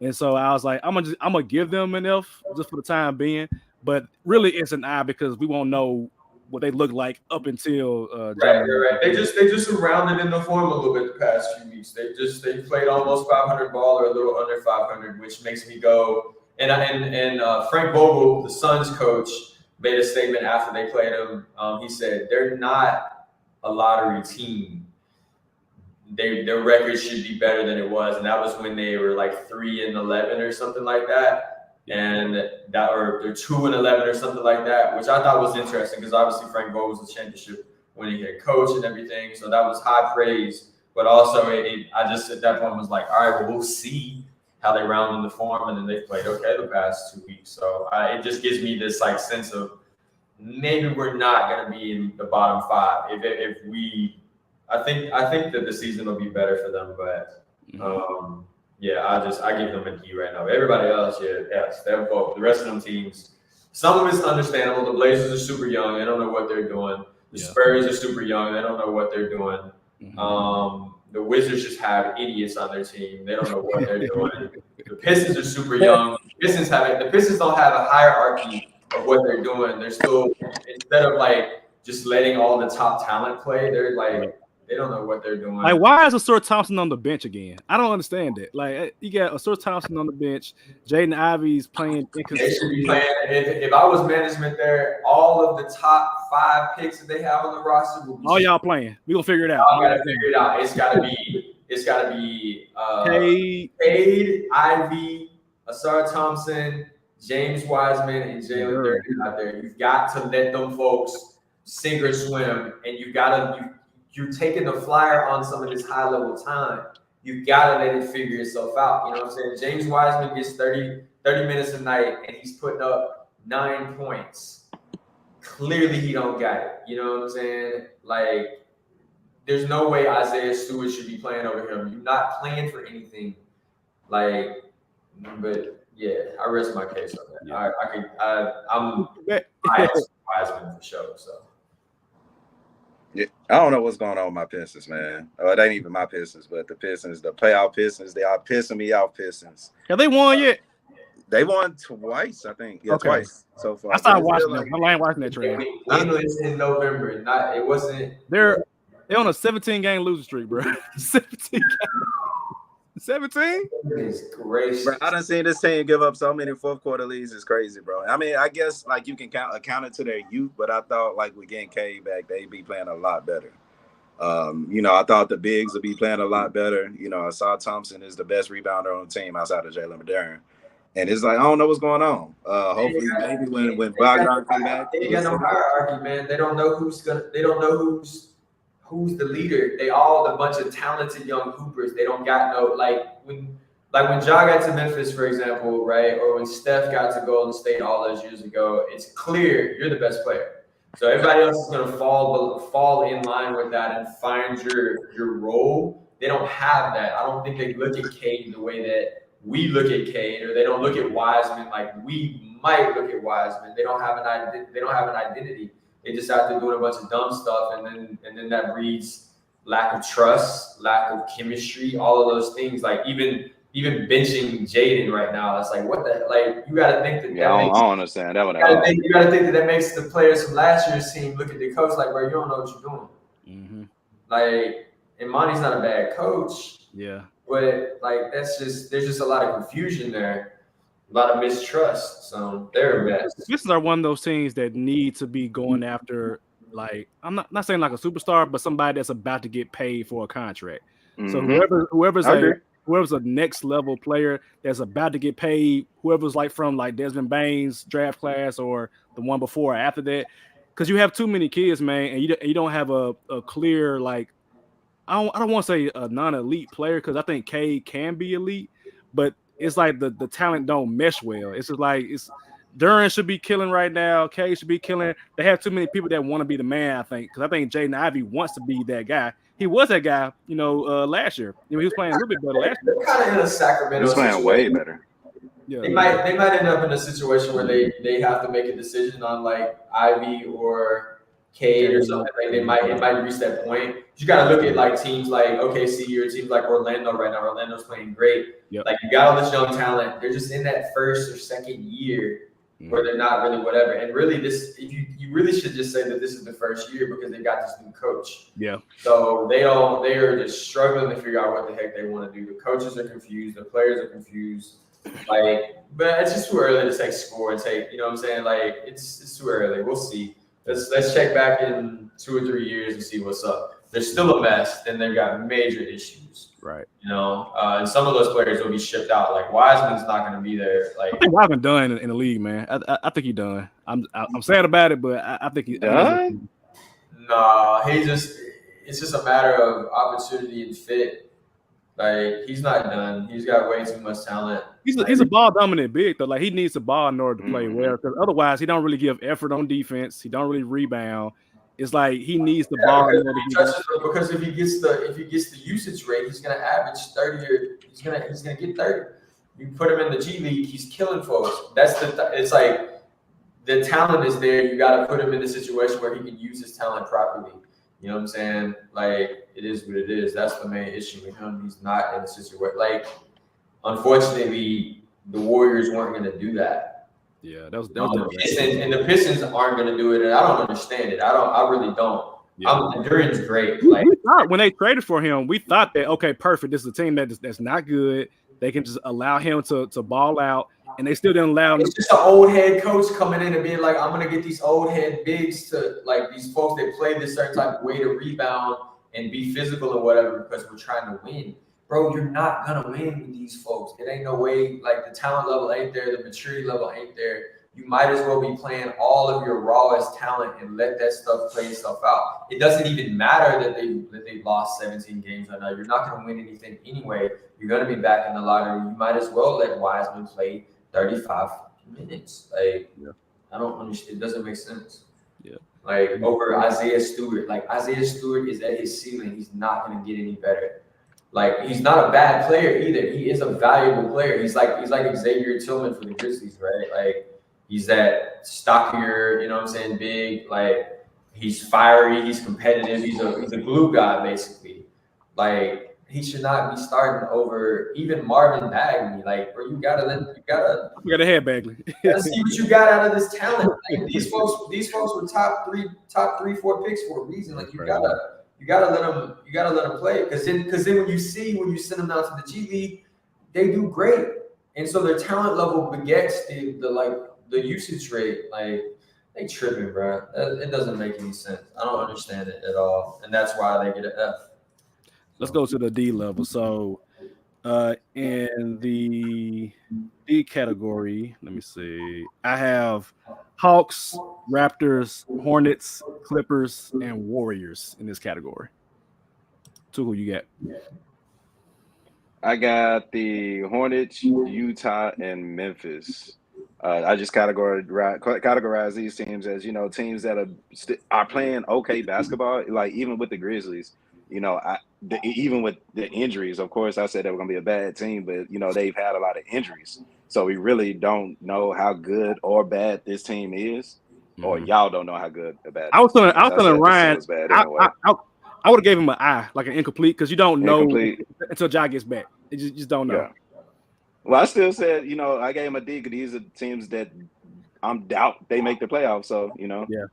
And so I was like, I'm gonna give them an F just for the time being, but really it's an I because we won't know what they look like up until right. They just rounded in the form a little bit the past few weeks. They played almost 500 ball or a little under 500, which makes me go. And Frank Vogel, the Suns coach, made a statement after they played him. He said they're not a lottery team. Their record should be better than it was, and that was when they were like 3-11 or something like that, and or they're 2-11 or something like that, which I thought was interesting because obviously Frank Vogel was a championship winning head coach and everything, so that was high praise. But also, I just at that point was like, all right, well, we'll see how they round in the form, and then they've played okay the past 2 weeks. So it just gives me this like sense of maybe we're not going to be in the bottom 5 if we. I think that the season will be better for them, but I give them a D right now. Everybody else, yes, they're both. The rest of them teams, some of it's understandable. The Blazers are super young; they don't know what they're doing. The Spurs are super young; they don't know what they're doing. The Wizards just have idiots on their team; they don't know what they're doing. The Pistons are super young. The Pistons don't have a hierarchy of what they're doing. They're still instead of like just letting all the top talent play, they're like. They don't know what they're doing. Like, why is Asur Thompson on the bench again? I don't understand it. Like, you got Asur Thompson on the bench. Jaden Ivey's playing inconsistent. They should be playing. If I was management there, all of the top 5 picks that they have on the roster will be. All y'all playing. We gonna figure it out. Y'all gotta figure it out. It's gotta be Cade, Ivey, Asar Thompson, James Wiseman, and Jalen Durden out there. You've got to let them folks sink or swim, and you're taking the flyer on some of this high-level time. You've got to let it figure itself out. You know what I'm saying? James Wiseman gets 30 minutes a night, and he's putting up 9 points. Clearly, he don't got it. You know what I'm saying? Like, there's no way Isaiah Stewart should be playing over him. You're not playing for anything. Like, but, yeah, I rest my case on that. Yeah. I'm biased Wiseman for sure, so. Yeah, I don't know what's going on with my Pistons, man. It ain't even my Pistons, but the Pistons, the playoff Pistons, they are pissing me off. Pistons. Have they won yet? They won twice, I think. Yeah, twice so far. I started watching them. I ain't watching that trade. Winless in November. It wasn't. They're on a 17-game losing streak, bro. 17 games. 17? It's gracious. Bro, I done seen this team give up so many fourth quarter leads. It's crazy, bro. I mean, I guess like you can account it to their youth, but I thought like with getting K back, they'd be playing a lot better. I thought the bigs would be playing a lot better. I saw Thompson is the best rebounder on the team outside of Jalen McDermott. And it's like, I don't know what's going on. Hopefully, maybe when Bogdan come back. They got no hierarchy, man. They don't know who's the leader. They all a bunch of talented young hoopers. They don't got no when Ja got to Memphis, for example, right? Or when Steph got to Golden State all those years ago, it's clear you're the best player. So everybody else is gonna fall in line with that and find your role. They don't have that. I don't think they look at Cade the way that we look at Cade, or they don't look at Wiseman like we might look at Wiseman. They don't have an identity. They just out there doing a bunch of dumb stuff, and then that breeds lack of trust, lack of chemistry, all of those things. Like even benching Jaden right now, it's like what the you got to think that. Yeah, I don't understand that one at all. You got to think that makes the players from last year's team look at the coach like, bro, you don't know what you're doing. Mm-hmm. And Monty's not a bad coach. Yeah. But there's just a lot of confusion there, a lot of mistrust. So they're a mess. This are one of those teams that need to be going after, I'm not saying like a superstar, but somebody that's about to get paid for a contract. Mm-hmm. So whoever's a next level player that's about to get paid, whoever's from Desmond Bain's draft class or the one before or after that, because you have too many kids, man, and you don't have a clear I don't want to say a non-elite player, because I think Cade can be elite, but it's the talent don't mesh well. It's just Duran should be killing right now. Cade should be killing. They have too many people that want to be the man, I think, because I think Jaden Ivey wants to be that guy. He was that guy, last year. He was playing a little bit better last year. They're kind of in a Sacramento. He's playing way better. Yeah. They might end up in a situation where they have to make a decision on Ivy or Cade or something. It might reach that point. You got to look at teams like OKC or teams like Orlando right now. Orlando's playing great. Yep. You got all this young talent. They're just in that first or second year where they're not really whatever. And really, you really should just say that this is the first year because they got this new coach. Yeah. So they are just struggling to figure out what the heck they want to do. The coaches are confused. The players are confused. But it's just too early to take score and take. You know what I'm saying? It's too early. We'll see. Let's check back in 2 or 3 years and see what's up. They're still a mess. Then they've got major issues. Right. And some of those players will be shipped out. Wiseman's not going to be there. I think Wiseman done in the league, man. I think he's done. I'm sad about it, but I think he's done. No, it's just a matter of opportunity and fit. He's not done. He's got way too much talent. He's a ball dominant big though. He needs the ball in order to play well, because otherwise he don't really give effort on defense. He don't really rebound. It's he needs the ball in order to because if he gets the usage rate, he's gonna average 30 or he's gonna get 30. You put him in the G League, he's killing folks. It's the talent is there. You got to put him in a situation where he can use his talent properly. You know what I'm saying? It is what it is. That's the main issue with him. He's not in a situation. Unfortunately, the Warriors weren't going to do that. Yeah, that was and the Pistons aren't going to do it. And I don't understand it. I really don't. Yeah. Duran's great. We thought when they traded for him, we thought that, okay, perfect. This is a team that's not good. They can just allow him to ball out, and they still didn't allow him. It's just an old head coach coming in and being like, I'm going to get these old head bigs to, these folks that play this certain type of way to rebound and be physical or whatever because we're trying to win. Bro, you're not going to win with these folks. It ain't no way. The talent level ain't there. The maturity level ain't there. You might as well be playing all of your rawest talent and let that stuff play itself out. It doesn't even matter that they lost 17 games right now. You're not going to win anything anyway. You're going to be back in the lottery. You might as well let Wiseman play 35 minutes. I don't understand. It doesn't make sense. Yeah. Over Isaiah Stewart. Isaiah Stewart is at his ceiling. He's not going to get any better. He's not a bad player either. He is a valuable player. He's like Xavier Tillman for the Grizzlies, right? He's that stockier, you know what I'm saying, big. He's fiery. He's competitive. He's a glue guy, basically. He should not be starting over even Marvin Bagley. Bro, you gotta have Bagley. See what you got out of this talent. These folks were top 3, 4 picks for a reason. You gotta let them play. Because then when you send them out to the G League, they do great. And so their talent level begets the usage rate. They tripping, bro. It doesn't make any sense. I don't understand it at all, and that's why they get an F. Let's go to the D level. So, in the D category, let me see. I have Hawks, Raptors, Hornets, Clippers, and Warriors in this category. So who you got? I got the Hornets, Utah, and Memphis. I just categorize these teams as, teams that are playing okay basketball. Like even with the Grizzlies, even with the injuries, of course, I said they were going to be a bad team, but they've had a lot of injuries, so we really don't know how good or bad this team is, or y'all don't know how good or bad. I was telling Ryan, was bad anyway. I would have gave him an I, like an incomplete, because you don't know until Ja gets back. You just don't know. Yeah. Well, I still said, I gave him a D because these are teams that I'm doubt they make the playoffs. So, Yeah.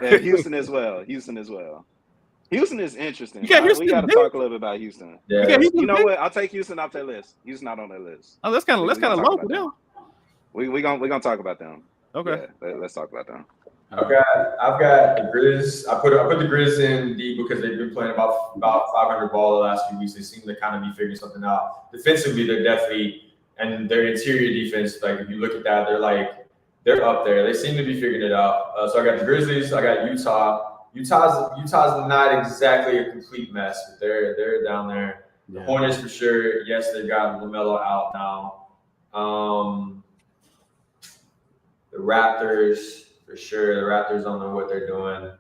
And Houston as well. Houston is interesting. We got we got to talk a little bit about Houston. Yeah. You know what? I'll take Houston off that list. Houston not on that list. Oh, that's kind of low for them. We're gonna talk about them. Okay. Yeah, let's talk about them. I've got the Grizz. I put the Grizz in D because they've been playing about 500 ball the last few weeks. They seem to kind of be figuring something out. Defensively, they're definitely, and their interior defense, like if you look at that, they're up there. They seem to be figuring it out. So I got the Grizzlies. I got Utah. Utah's not exactly a complete mess, but they're down there. The Hornets for sure. Yes, they've got LaMelo out now. The Raptors. For sure, the Raptors don't know what they're doing.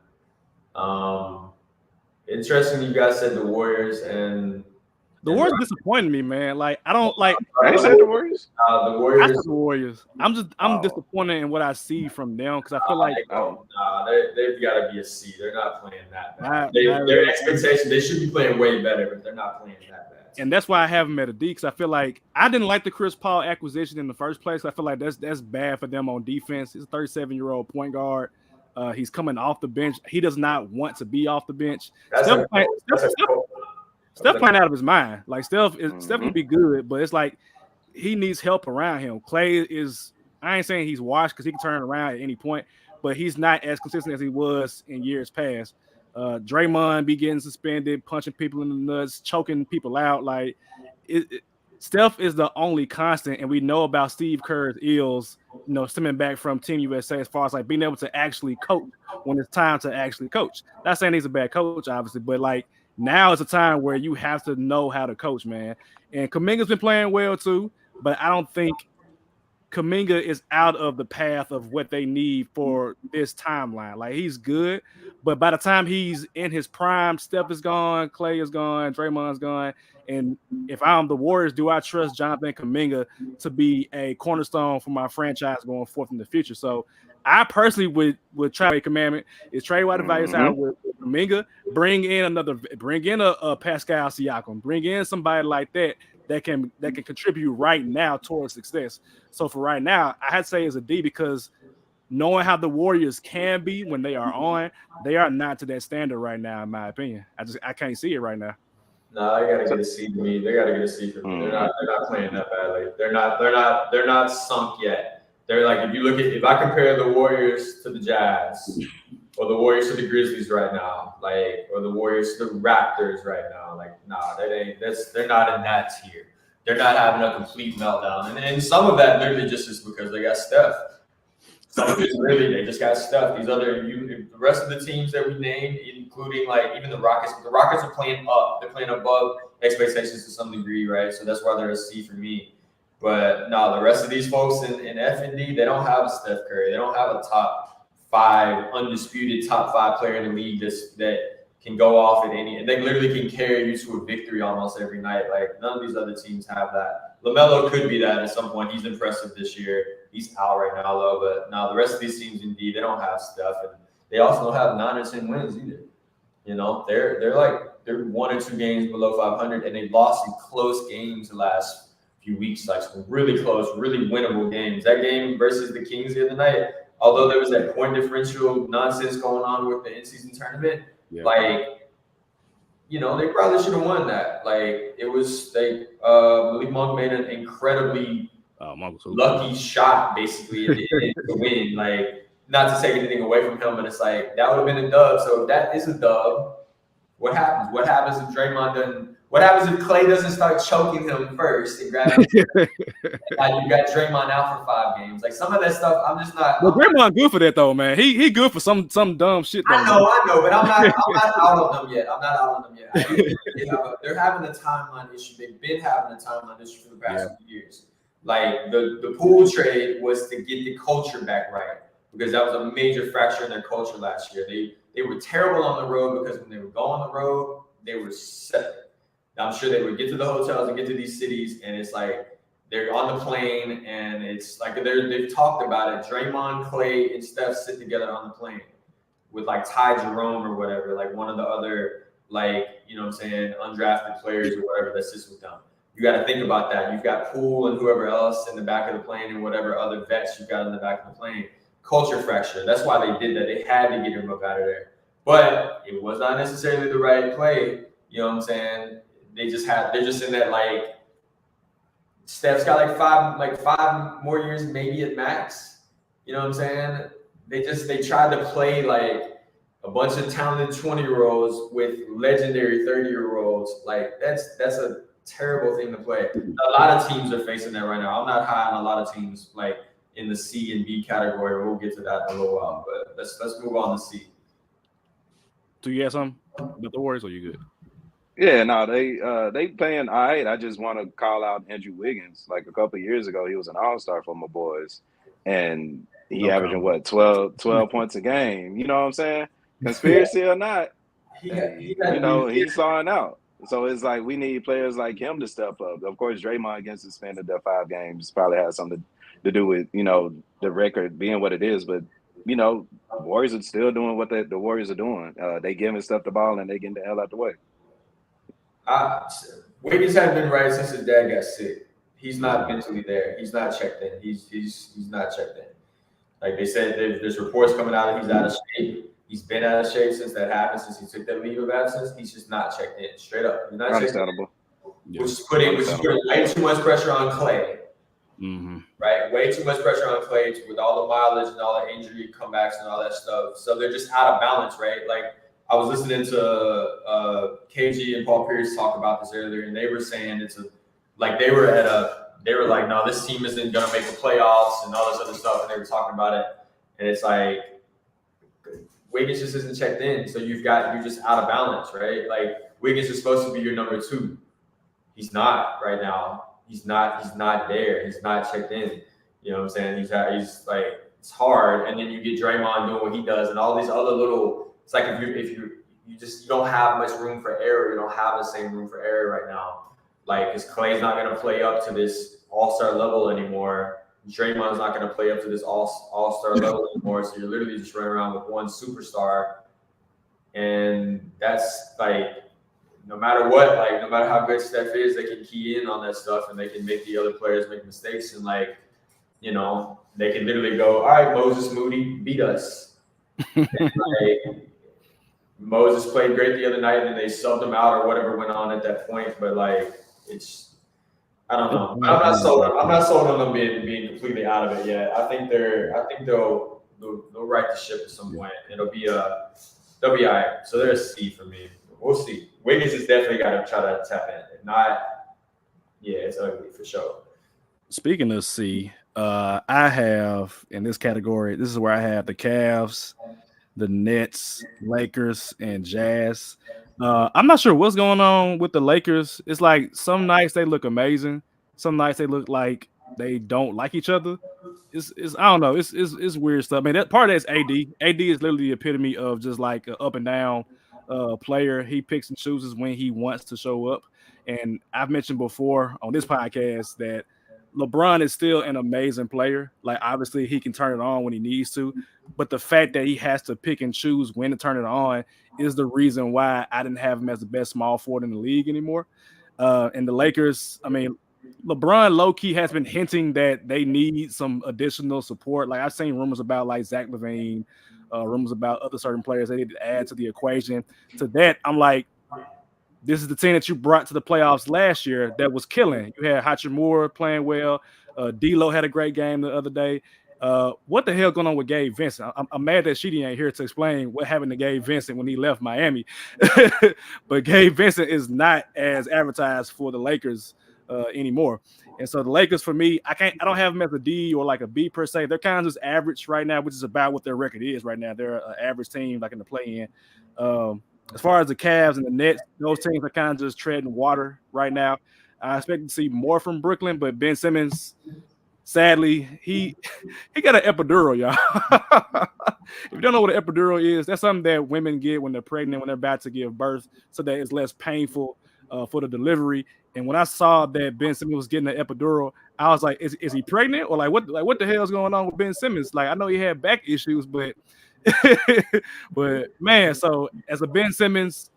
Interesting, you guys said the Warriors and the Warriors disappointed me, man. Like I don't like. I said the Warriors. The Warriors. I said the Warriors. I'm disappointed in what I see from them because I feel like they've got to be a C. They're not playing that bad. Their expectation, they should be playing way better, but they're not playing that bad. And that's why I have them at a D, because I feel like I didn't like the Chris Paul acquisition in the first place. I feel like that's bad for them on defense. He's a 37-year-old point guard. He's coming off the bench. He does not want to be off the bench. Steph playing out of his mind. Like Steph can be good, but it's like he needs help around him. Clay is, I ain't saying he's washed because he can turn around at any point, but he's not as consistent as he was in years past. Draymond be getting suspended, punching people in the nuts, choking people out. Like Steph is the only constant, and we know about Steve Kerr's ills, stemming back from Team USA as far as like being able to actually coach when it's time to actually coach. Not saying he's a bad coach, obviously, but like now is a time where you have to know how to coach, man. And Kuminga's been playing well too, but I don't think Kuminga is out of the path of what they need for this timeline. Like he's good, but by the time he's in his prime, Steph is gone, Clay is gone, Draymond's gone. And if I'm the Warriors, do I trust Jonathan Kuminga to be a cornerstone for my franchise going forth in the future? So I personally would try a commandment is trade White Values out with Kuminga, bring in a Pascal Siakam, bring in somebody like that can contribute right now towards success. So for right now, I had to say it's a D because knowing how the Warriors can be when they are on, they are not to that standard right now, in my opinion. I can't see it right now. No, they gotta get a C to me. They gotta get a C for me. They're not playing that badly. They're not sunk yet. They're like if I compare the Warriors to the Jazz, or the Warriors to the Grizzlies right now, or the Warriors to the Raptors right now, they're not in that tier. They're not having a complete meltdown, and some of that literally just is because they got Steph. Some of it's really they just got Steph. The rest of the teams that we named, including even the Rockets. The Rockets are playing up. They're playing above expectations to some degree, right? So that's why they're a C for me. But no, the rest of these folks in F and D, they don't have a Steph Curry. They don't have a top 5 undisputed top 5 player in the league that can go off at any, and they literally can carry you to a victory almost every night. Like none of these other teams have that. LaMelo could be that at some point. He's impressive this year. He's out right now though, but no, the rest of these teams indeed they don't have Steph, and they also don't have 9 or 10 wins either. They're 1 or 2 games below 500, and they've lost some close games the last few weeks, like some really close, really winnable games. That game versus the Kings the other night, although there was that point differential nonsense going on with the in-season tournament, they probably should have won that. Malik Monk made an incredibly lucky shot basically to win. Like, not to take anything away from him, but it's like that would have been a dub. So if that is a dub, what happens? What happens if Draymond doesn't? What happens if Clay doesn't start choking him first and grabbing him? And you got Draymond out for 5 games. Like, some of that stuff, I'm just not. Well, Draymond good for that though, man. He good for some dumb shit. Though, I know, but I'm not out on them yet. I'm not out on them yet. They're having a timeline issue. They've been having a timeline issue for the past few years. Like, the pool trade was to get the culture back right, because that was a major fracture in their culture last year. They were terrible on the road, because when they would go on the road, they were set. I'm sure they would get to the hotels and get to these cities, and it's like they're on the plane, and it's like they've talked about it. Draymond, Clay, and Steph sit together on the plane with like Ty Jerome or whatever, like one of the other, like, you know what I'm saying, undrafted players or whatever that sits with them. You got to think about that. You've got Poole and whoever else in the back of the plane, and whatever other vets you've got in the back of the plane. Culture fracture. That's why they did that. They had to get him up out of there. But it was not necessarily the right play. You know what I'm saying? They're just in that, like, Steph's got like five more years maybe at max. You know what I'm saying? They tried to play like a bunch of talented 20-year-olds with legendary 30-year-olds. Like, that's a terrible thing to play. A lot of teams are facing that right now. I'm not high on a lot of teams like in the C and B category. We'll get to that in a little while, but let's move on to C. Do you have something with the Warriors, or you good? Yeah, no, they playing all right. I just want to call out Andrew Wiggins. Like, a couple of years ago, he was an all-star for my boys, and he averaging what, 12 points a game. You know what I'm saying? Conspiracy or not, he's sawing out. So it's like we need players like him to step up. Of course, Draymond getting suspended their 5 games probably has something to do with, the record being what it is. But, Warriors are still doing what the Warriors are doing. They giving Steph the ball, and they getting the hell out the way. Wiggins hasn't been right since his dad got sick. He's not mentally there. He's not checked in. He's not checked in. Like they said, there's reports coming out that he's out of shape. He's been out of shape since that happened, since he took that leave of absence. He's just not checked in. Straight up. He's not Understandable. Which is putting way too much pressure on Clay. Mm-hmm. Right? Way too much pressure on Clay with all the mileage and all the injury comebacks and all that stuff. So they're just out of balance, right? Like, I was listening to KG and Paul Pierce talk about this earlier, and they were saying they were like, no, this team isn't gonna make the playoffs and all this other stuff, and they were talking about it, and it's like Wiggins just isn't checked in, so you're just out of balance, right? Like, Wiggins is supposed to be your number 2. He's not right now. He's not there. He's not checked in. You know what I'm saying? He's like, it's hard, and then you get Draymond doing what he does, and all these other little. It's like if you don't have much room for error. You don't have the same room for error right now. Like, because Clay's not going to play up to this all-star level anymore. Draymond's not going to play up to this all-star level anymore. So you're literally just running around with one superstar, and that's like, no matter what, like, no matter how good Steph is, they can key in on that stuff, and they can make the other players make mistakes, and like, they can literally go, all right, Moses Moody, beat us. And like, Moses played great the other night, and then they subbed him out or whatever went on at that point. But like, I don't know. I'm not sold on them being completely out of it yet. I think they'll right the ship at some point. They'll be all right. So they're a C for me. We'll see. Wiggins has definitely got to try to tap in. If not, yeah, it's ugly for sure. Speaking of C, I have in this category. This is where I have the Cavs, the Nets, Lakers, and Jazz. I'm not sure what's going on with the Lakers. It's like some nights they look amazing. Some nights they look like they don't like each other. It's I don't know. It's weird stuff. I mean, that part of that's AD. AD is literally the epitome of just like an up and down player. He picks and chooses when he wants to show up. And I've mentioned before on this podcast that LeBron is still an amazing player. Like, obviously he can turn it on when he needs to, but the fact that he has to pick and choose when to turn it on is the reason why I didn't have him as the best small forward in the league anymore. And the Lakers, I mean, LeBron low-key has been hinting that they need some additional support. Like, I've seen rumors about like Zach LaVine, rumors about other certain players they need to add to the equation. To that, I'm like, this is the team that you brought to the playoffs last year that was killing. You had Hachimura playing well. D'Lo had a great game the other day. What the hell going on with Gabe Vincent? I'm mad that Sheedy ain't here to explain what happened to Gabe Vincent when he left Miami. But Gabe Vincent is not as advertised for the Lakers anymore. And so the Lakers, for me, I don't have them as a D or like a B per se. They're kind of just average right now, which is about what their record is right now. They're an average team, like in the play-in. As far as the Cavs and the Nets, those teams are kind of just treading water right now. I expect to see more from Brooklyn, but Ben Simmons, sadly, he got an epidural, y'all. If you don't know what an epidural is, that's something that women get when they're pregnant, when they're about to give birth, so that it's less painful for the delivery. And when I saw that Ben Simmons was getting an epidural, I was like, is he pregnant? Or what the hell is going on with Ben Simmons? Like, I know he had back issues, but but man, so as a Ben Simmons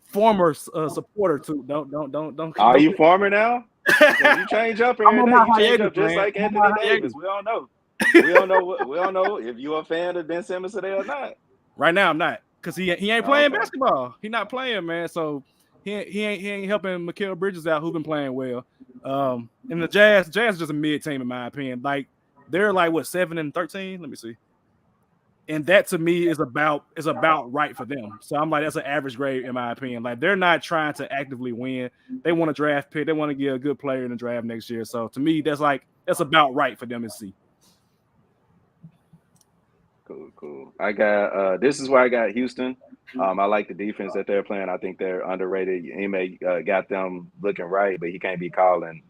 former supporter too, don't. Are you former now? You change up every day. You change up just like Anthony Davis. We all know. We don't know if you're a fan of Ben Simmons today or not. Right now, I'm not, because he ain't playing basketball. He not playing, man. So he ain't helping Mikal Bridges out, who's been playing well. And the Jazz is just a mid team in my opinion. Like, they're like what, 7-13? Let me see. And that to me is about right for them. So I'm like, that's an average grade in my opinion. Like, they're not trying to actively win. They want a draft pick. They want to get a good player in the draft next year. So to me, that's about right for them to see. Cool. I got this is where I got Houston. I like the defense that they're playing. I think they're underrated. Ime got them looking right, but he can't be calling,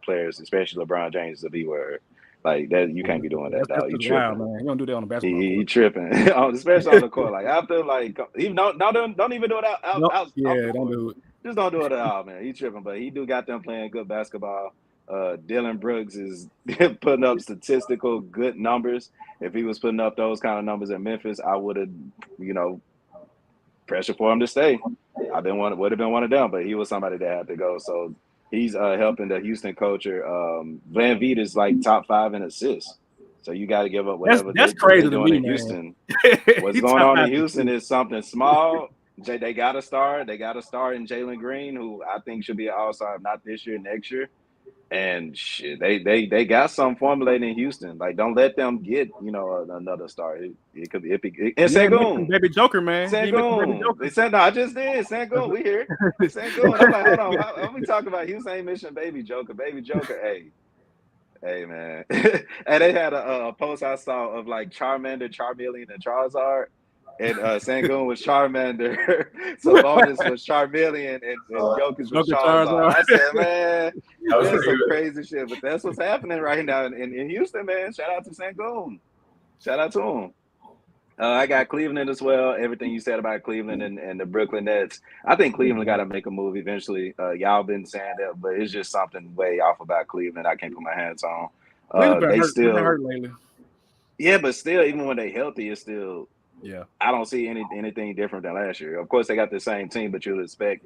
players, especially LeBron James, the B word. Like that, you can't be doing that, dog. You tripping, man. You don't do that on the basketball court. He tripping, especially on the court. Like after, like even don't even do it out. Don't do it. Just don't do it at all, man. He tripping, but he do got them playing good basketball. Dylan Brooks is putting up statistical good numbers. If he was putting up those kind of numbers in Memphis, I would have, pressure for him to stay. Would have been one of them, but he was somebody that had to go. So he's helping the Houston culture. Van Vliet is like top 5 in assists. So you got to give up whatever that's crazy to me, in man. Houston. What's going on in Houston is something small. They got a star. They got a star in Jalen Green, who I think should be an all-star, not this year, next year. And shit, they got some formulating in Houston. Like, don't let them get another star. It could be and Sengun, baby Joker, man. Sengun. No, I just did Sengun. We here. Sengun. I'm like, hold on. How we talking about Houston ain't mentioned Baby Joker? Baby Joker, hey man. And they had a post I saw of like Charmander, Charmeleon, and Charizard. And Sengun was Charmander, Sabonis was Charmeleon, and Jokic was Charizard. I said, man, that's some crazy shit. But that's what's happening right now in Houston, man. Shout out to Sengun. Shout out to him. I got Cleveland as well. Everything you said about Cleveland and the Brooklyn Nets. I think Cleveland got to make a move eventually. Y'all been saying that, but it's just something way off about Cleveland I can't put my hands on. They still hurt lately. Yeah, but still, even when they healthy, it's still. Yeah, I don't see anything different than last year. Of course, they got the same team, but you'll expect,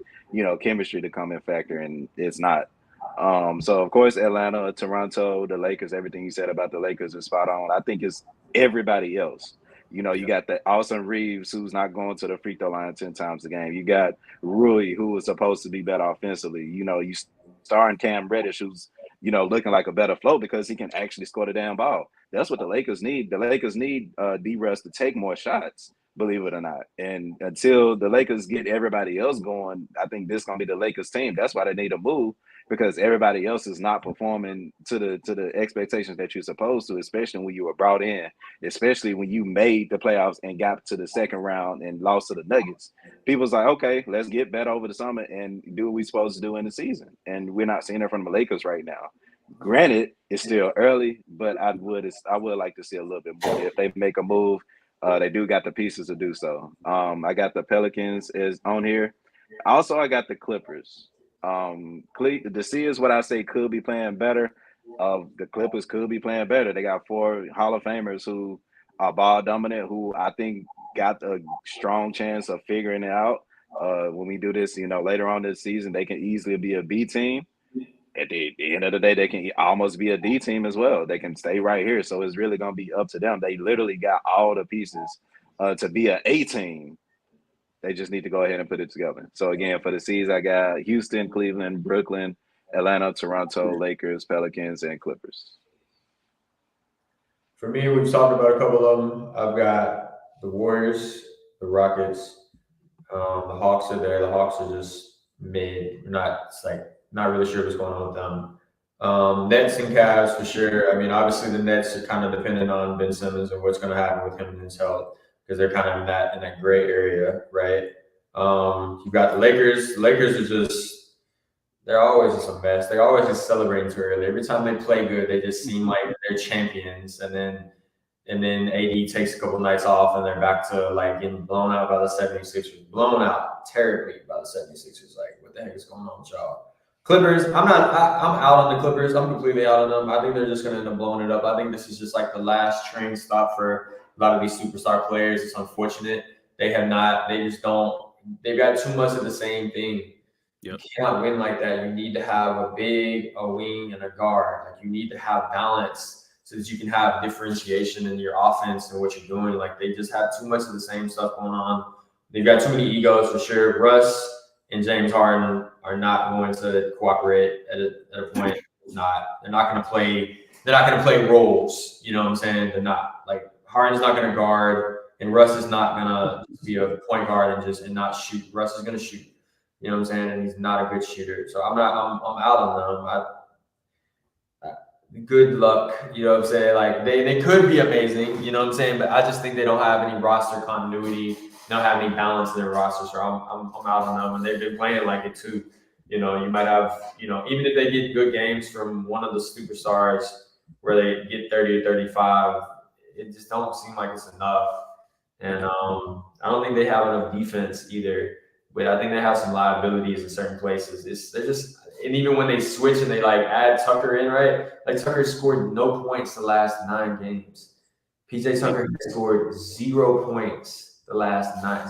chemistry to come in factor, and it's not. So, of course, Atlanta, Toronto, the Lakers, everything you said about the Lakers is spot on. I think it's everybody else. You got the Austin Reeves, who's not going to the free throw line 10 times a game. You got Rui, who was supposed to be better offensively. You starring Cam Reddish, who's, looking like a better float because he can actually score the damn ball. That's what the Lakers need. The Lakers need D-Russ to take more shots, believe it or not. And until the Lakers get everybody else going, I think this is going to be the Lakers team. That's why they need a move, because everybody else is not performing to the expectations that you're supposed to, especially when you were brought in, especially when you made the playoffs and got to the second round and lost to the Nuggets. People's like, okay, let's get better over the summer and do what we're supposed to do in the season. And we're not seeing it from the Lakers right now. Granted, it's still early, but I would like to see a little bit more. If they make a move, they do got the pieces to do so. I got the Pelicans is on here. Also, I got the Clippers. The C is what I say could be playing better. The Clippers could be playing better. They got 4 Hall of Famers who are ball dominant, who I think got a strong chance of figuring it out. When we do this, later on this season, they can easily be a B team. At the end of the day, they can almost be a D team as well. They can stay right here. So it's really going to be up to them. They literally got all the pieces to be an A team. They just need to go ahead and put it together. So again, for the C's, I got Houston, Cleveland, Brooklyn, Atlanta, Toronto, Lakers, Pelicans, and Clippers. For me, we've talked about a couple of them. I've got the Warriors, the Rockets, the Hawks are there. The Hawks are just mid. Not really sure what's going on with them. Nets and Cavs for sure. I mean, obviously the Nets are kind of dependent on Ben Simmons and what's going to happen with him and his health because they're kind of in that gray area, right? You've got the Lakers. The Lakers are they're always just a mess. They're always just celebrating too early. Every time they play good, they just seem like they're champions. And then AD takes a couple nights off and they're back to like getting blown out by the 76ers. Blown out terribly by the 76ers. Like, what the heck is going on with y'all? Clippers, I'm out on the Clippers. I'm completely out on them. I think they're just going to end up blowing it up. I think this is just like the last train stop for a lot of these superstar players. It's unfortunate. They've got too much of the same thing. Yep. You cannot win like that. You need to have a wing, and a guard. Like, you need to have balance so that you can have differentiation in your offense and what you're doing. Like, they just have too much of the same stuff going on. They've got too many egos for sure. Russ and James Harden are not going to cooperate at a point. They're not going to play roles. You know what I'm saying? They're not. Like, Harden's not going to guard, and Russ is not going to be a point guard and not shoot. Russ is going to shoot. You know what I'm saying? And he's not a good shooter. So I'm out on them. Good luck. You know what I'm saying? Like, they could be amazing. You know what I'm saying? But I just think they don't have any roster continuity. They don't have any balance in their roster. So I'm out on them. And they've been playing like it too. You know, you might have, even if they get good games from one of the superstars where they get 30 or 35, it just don't seem like it's enough. And I don't think they have enough defense either. But I think they have some liabilities in certain places. And even when they switch and they like add Tucker in, right? Like, Tucker scored no points the last 9 games. PJ Tucker scored 0 points the last 9.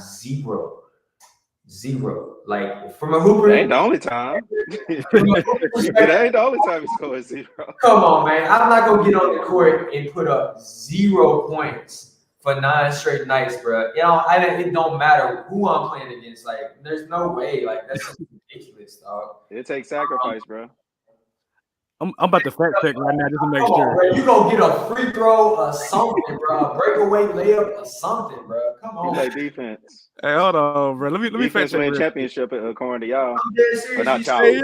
Zero. Like, from a hooper. That ain't the only time. That ain't the only time he scored 0. Come on, man. I'm not going to get on the court and put up 0 points for 9 straight nights, bro. It don't matter who I'm playing against. Like, there's no way. Like, that's ridiculous, dog. It takes sacrifice, bro. I'm about to fact check right now just to make sure. Bro. You gonna get a free throw or something, bro. A breakaway layup or something, bro. Come on. You play defense. Hey, hold on, bro. Let me fact check. Win championship according to y'all. I'm dead serious. But not y'all. Hey,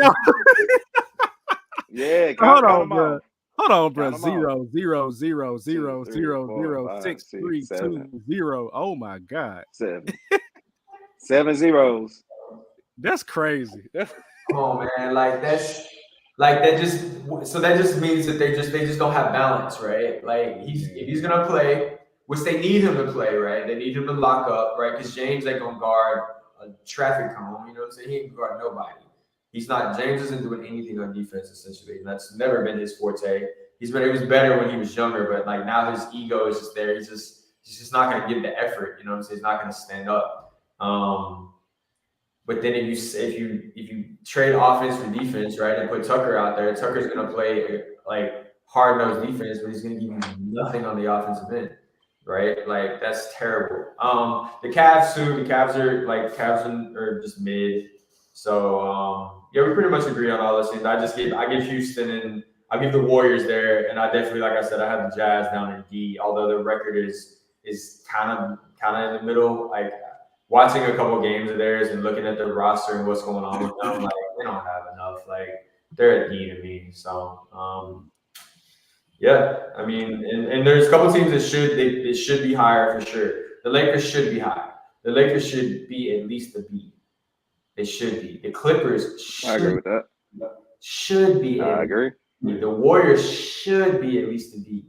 yeah. Hold on, bro. Hold on, bro. 0, 0, 0, 0, 0, 0, 0, 6, 3, 2, 0. Oh my God. 7 zeros. That's crazy. Come on, man. That just means that they just don't have balance, right? Like, if he's gonna play, which they need him to play, right? They need him to lock up, right? Because James ain't gonna guard a traffic cone. You know what I'm saying? He ain't gonna guard nobody. James isn't doing anything on defense, essentially. And that's never been his forte. It was better when he was younger, but like, now his ego is just there. He's just not gonna give the effort. You know what I'm saying? He's not gonna stand up. But then if you trade offense for defense, right, and put Tucker out there, Tucker's gonna play like hard-nosed defense, but he's gonna give you nothing on the offensive end, right? Like, that's terrible. The Cavs too. The Cavs are just mid. So we pretty much agree on all those things. I give Houston and I give the Warriors there, and I definitely, like I said, I have the Jazz down in D. Although the record is kind of in the middle. Like, watching a couple games of theirs and looking at the roster and what's going on with them, like, they don't have enough. Like, they're at D to me. So I mean, and there's a couple teams that should be higher for sure. The Lakers should be high. The Lakers should be at least a B. They should be. The Clippers should. I agree with that. Should be. I agree. The Warriors should be at least a B.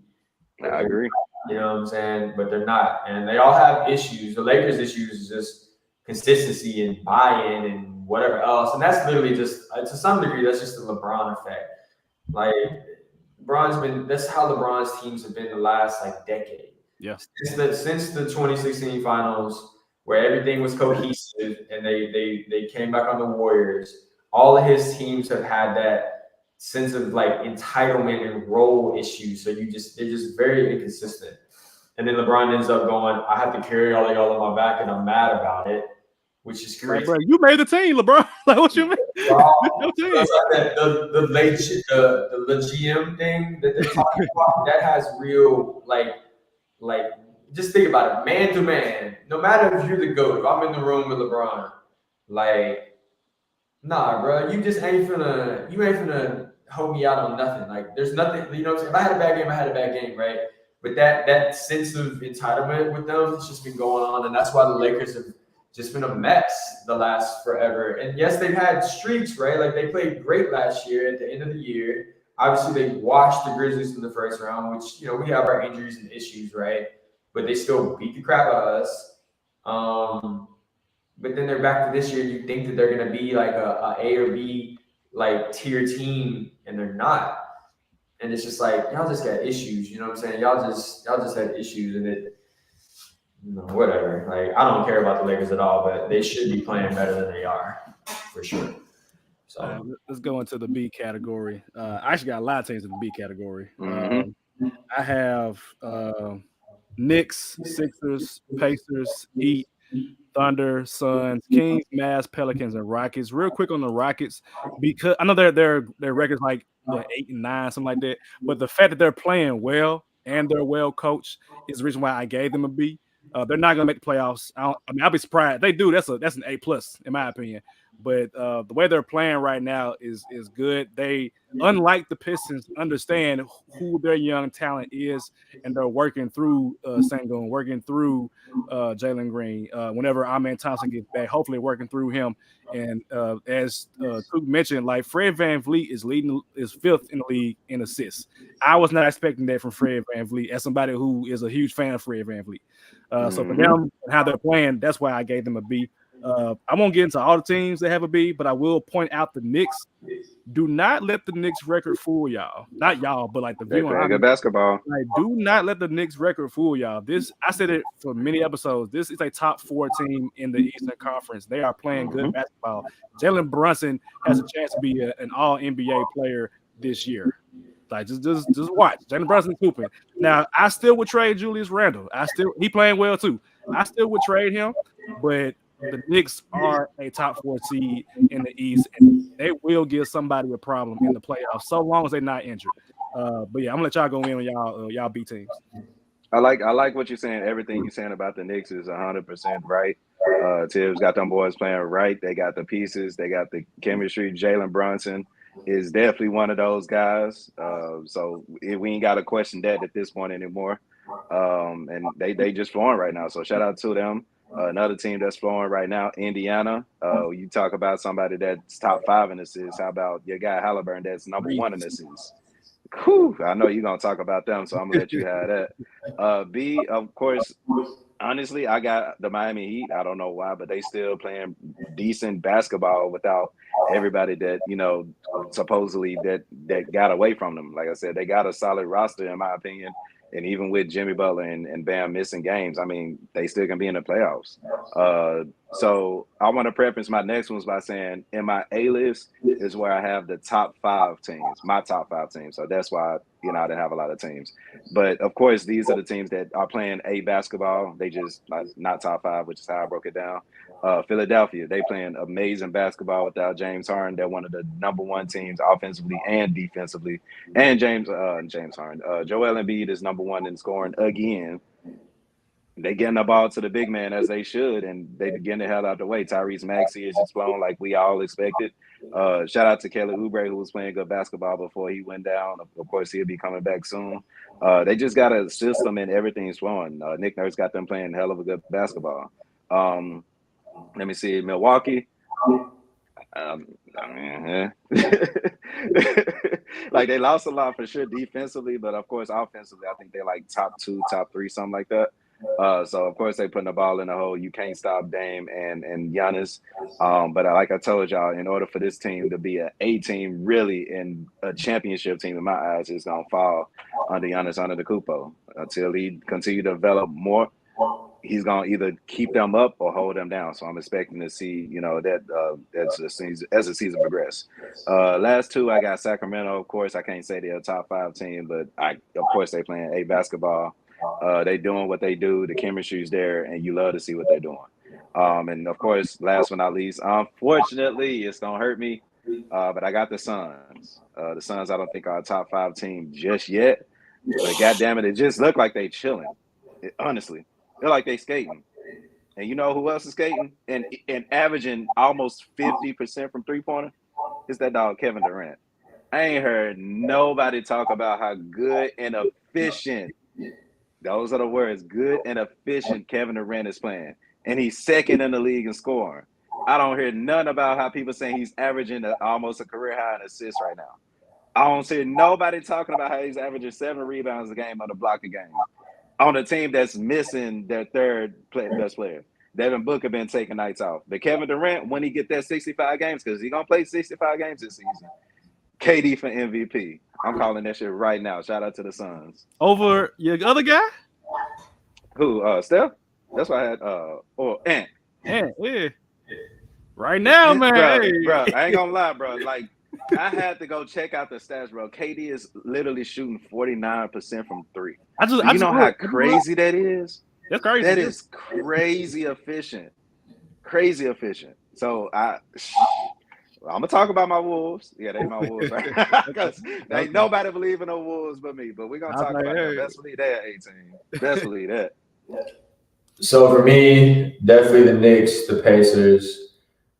I agree. You know what I'm saying? But they're not. And they all have issues. The Lakers' issues is just consistency and buy-in and whatever else. And that's literally just, to some degree, that's just the LeBron effect. Like, that's how LeBron's teams have been the last, like, decade. Yeah. Since the 2016 finals, where everything was cohesive and they came back on the Warriors, all of his teams have had that sense of like entitlement and role issues. So they're just very inconsistent. And then LeBron ends up going, I have to carry all of y'all on my back and I'm mad about it. which is Like, crazy. bro, you made the team, LeBron. Like, what you mean? The GM thing that they're talking about, that has real like just think about it, man to man. No matter if you're the GOAT, if I'm in the room with LeBron, like, nah, bro, you ain't finna hold me out on nothing. Like, there's nothing, you know what I'm saying? If I had a bad game, I had a bad game, right? But that sense of entitlement with them, it's just been going on, and that's why the Lakers have just been a mess the last forever. And yes, they've had streaks, right? Like, they played great last year at the end of the year. Obviously, they washed the Grizzlies in the first round, which, we have our injuries and issues, right? But they still beat the crap out of us. But then they're back to this year. You think that they're going to be like a or B like tier team, and they're not. And it's just like, y'all just got issues. You know what I'm saying? Y'all just had issues, and whatever. Like, I don't care about the Lakers at all, but they should be playing better than they are, for sure. So let's go into the B category. I actually got a lot of teams in the B category. I have Knicks, Sixers, Pacers, Heat, Thunder, Suns, Kings, Mavs, Pelicans, and Rockets. Real quick on the Rockets, because I know their record's like 8 and 9, something like that. But the fact that they're playing well and they're well coached is the reason why I gave them a B. They're not gonna make the playoffs. I'll be surprised if they do. That's an A+ in my opinion. But the way they're playing right now is good. They, unlike the Pistons, understand who their young talent is, and they're working through Sengun, working through Jalen Green. Whenever Amen Thompson gets back, hopefully working through him. And as Coop mentioned, like, Fred VanVleet is 5th in the league in assists. I was not expecting that from Fred VanVleet, as somebody who is a huge fan of Fred VanVleet. So for them and how they're playing, that's why I gave them a B. I won't get into all the teams that have a B, but I will point out the Knicks. Do not let the Knicks record fool y'all. Not y'all, but like the They viewer. play good basketball. Like, do not let the Knicks record fool y'all. I said it for many episodes. This is a top 4 team in the Eastern Conference. They are playing good basketball. Jalen Brunson has a chance to be an all NBA player this year. Like, just watch. Jalen Brunson hooping. Now, I still would trade Julius Randle. He playing well too. I still would trade him, but the Knicks are a top 4 seed in the East, and they will give somebody a problem in the playoffs, so long as they're not injured. But yeah, I'm gonna let y'all go in on y'all B teams. I like what you're saying. Everything you're saying about the Knicks is 100% right. Tibbs got them boys playing right. They got the pieces. They got the chemistry. Jalen Brunson is definitely one of those guys. So we ain't got to question that at this point anymore. And they just flowing right now. So shout out to them. Another team that's flowing right now, Indiana. You talk about somebody that's top 5 in assists. How about your guy Halliburton that's number 1 in assists? Whew, I know you're going to talk about them, so I'm going to let you have that. B, of course, honestly, I got the Miami Heat. I don't know why, but they still playing decent basketball without everybody that, supposedly that got away from them. Like I said, they got a solid roster, in my opinion. And even with Jimmy Butler and Bam missing games, I mean, they still can be in the playoffs. So I want to preface my next ones by saying in my A list is where I have the top 5 teams, my top 5 teams. So that's why, I didn't have a lot of teams. But, of course, these are the teams that are playing A basketball. They just not top 5, which is how I broke it down. Philadelphia, they playing amazing basketball without James Harden. They're one of the number 1 teams offensively and defensively. And James Harden. Joel Embiid is number 1 in scoring again. They getting the ball to the big man as they should, and they begin to hell out the way. Tyrese Maxey is just flowing like we all expected. Shout out to Kelly Oubre, who was playing good basketball before he went down. Of course, he'll be coming back soon. They just got a system and everything's flowing. Nick Nurse got them playing hell of a good basketball. Let me see, Milwaukee. Like, they lost a lot for sure defensively, but of course offensively, I think they're like top 2, top 3, something like that. So of course they putting the ball in the hole. You can't stop Dame and Giannis. But like I told y'all, in order for this team to be an A team, really, in a championship team, in my eyes, is gonna fall under Giannis Antetokounmpo until he continue to develop more. He's gonna either keep them up or hold them down. So I'm expecting to see, that as the season progresses. Last 2, I got Sacramento. Of course, I can't say they're a top 5 team, but of course they playing A basketball. They doing what they do. The chemistry's there, and you love to see what they're doing. And of course, last but not least, unfortunately, it's gonna hurt me. But I got the Suns. The Suns, I don't think are a top 5 team just yet. But goddamn it just look like they chilling. Honestly, they're like they skating. And you know who else is skating and averaging almost 50% from 3-pointer? It's that dog Kevin Durant. I ain't heard nobody talk about how good and efficient. Those are the words. Good and efficient Kevin Durant is playing. And he's second in the league in scoring. I don't hear none about how people saying he's averaging almost a career high in assists right now. I don't see nobody talking about how he's averaging 7 rebounds a game on a block a game on a team that's missing their third best player. Devin Booker been taking nights off. But Kevin Durant, when he get that 65 games, because he's going to play 65 games this season, KD for MVP. I'm calling that shit right now. Shout out to the Suns. Over your other guy? Who? Steph? That's why I had or Ant. Ant, yeah. Right now, man. Bro, I ain't gonna lie, bro. Like, I had to go check out the stats, bro. KD is literally shooting 49% from 3. You know how crazy that is? That's crazy. That is crazy efficient. Crazy efficient. So I'm gonna talk about my Wolves. Yeah, they my Wolves, right? Because ain't nobody believe in the Wolves but me. But we're gonna talk about that. Best believe that, 18. Best believe that. So for me, definitely the Knicks, the Pacers,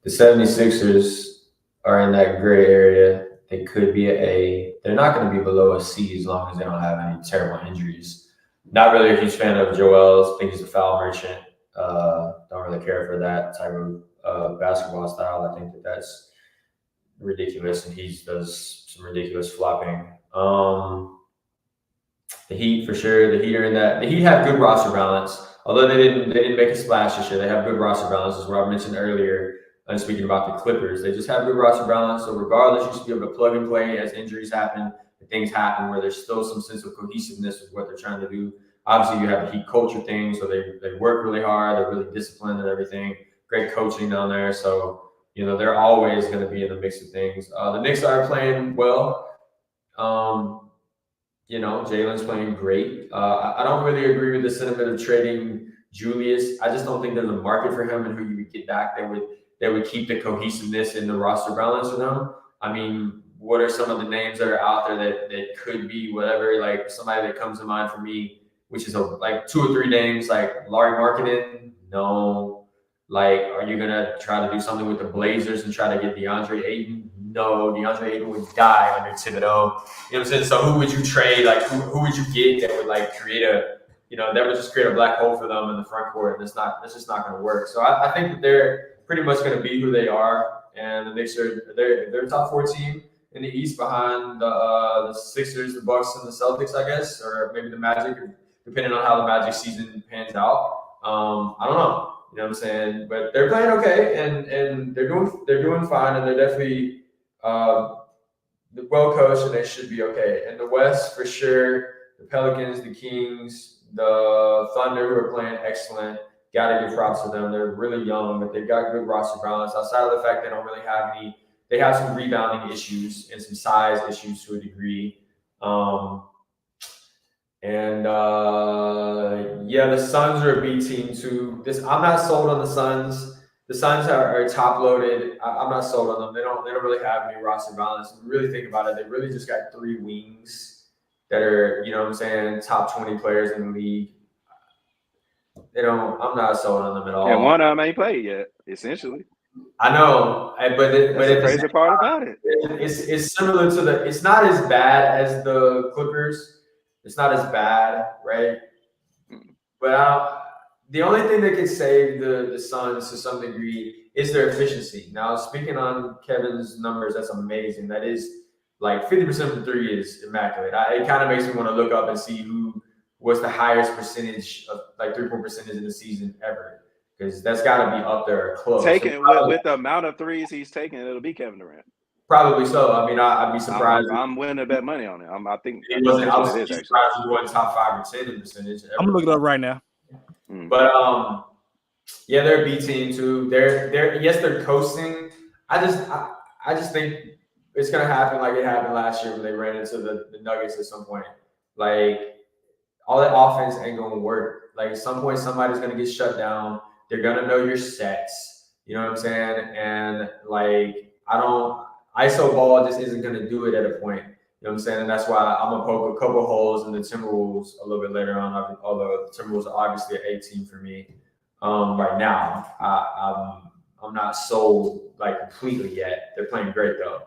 the 76ers are in that gray area. They could be an A. They're not going to be below a C as long as they don't have any terrible injuries. Not really a huge fan of Joel's. I think he's a foul merchant. Don't really care for that type of basketball style. I think that's ridiculous, and he does some ridiculous flopping. The Heat for sure. The Heat are in that. The Heat have good roster balance. Although they didn't make a splash this year, they have good roster balance, as what I mentioned earlier. And speaking about the Clippers, they just have good roster balance. So regardless, you should be able to plug and play as injuries happen, and things happen where there's still some sense of cohesiveness with what they're trying to do. Obviously, you have the Heat culture thing, so they work really hard. They're really disciplined and everything. Great coaching down there. So, they're always going to be in the mix of things. The Knicks are playing well. Jalen's playing great. I don't really agree with the sentiment of trading Julius. I just don't think there's a market for him and who you would get back that would keep the cohesiveness in the roster balance for them. I mean, what are some of the names that are out there that could be whatever? Like somebody that comes to mind for me, which is like 2 or 3 names, like Larry Markkinen. No. Like, are you gonna try to do something with the Blazers and try to get DeAndre Ayton? No, DeAndre Ayton would die under Thibodeau. You know what I'm saying? So who would you trade? Like, who would you get that would like create that would just create a black hole for them in the front court? And that's just not going to work. So I think that they're pretty much going to be who they are, and the Knicks they're a top 4 team in the East behind the Sixers, the Bucks, and the Celtics, I guess, or maybe the Magic, depending on how the Magic season pans out. I don't know. You know what I'm saying? But they're playing okay, and they're doing fine, and they're definitely well coached, and they should be okay. In the West, for sure, the Pelicans, the Kings, the Thunder, who are playing excellent. Got to give props to them. They're really young, but they've got good roster balance. Outside of the fact they don't really have any, they have some rebounding issues and some size issues to a degree. The Suns are a B team too. I'm not sold on the Suns. The Suns are top loaded. I'm not sold on them. They don't really have any roster balance. If you really think about it, they really just got 3 wings that are, top 20 players in the league. I'm not sold on them at all. And one of them ain't played yet, essentially. I know, but the crazy part about it. It's similar to it's not as bad as the Clippers. It's not as bad, right? But the only thing that could save the Suns to some degree is their efficiency. Now, speaking on Kevin's numbers, that's amazing. That is like 50% from 3 is immaculate. It kind of makes me want to look up and see who was the highest percentage of like 3-point percentage in the season ever, because that's got to be up there close. With the amount of threes he's taking, it'll be Kevin Durant. Probably so. I mean, I'd be surprised. I'm willing to bet money on it. I think it wasn't. I was surprised he wasn't top 5 or 10 in percentage. I'm gonna look it up right now. But they're a B team too. They're coasting. I just think it's gonna happen like it happened last year when they ran into the Nuggets at some point. Like all that offense ain't gonna work. Like at some point somebody's gonna get shut down. They're gonna know your sets. You know what I'm saying? And like ISO ball just isn't gonna do it at a point. You know what I'm saying? And that's why I'm gonna poke a couple holes in the Timberwolves a little bit later on. Although the Timberwolves are obviously an 18 for me right now. I'm not sold like completely yet. They're playing great though.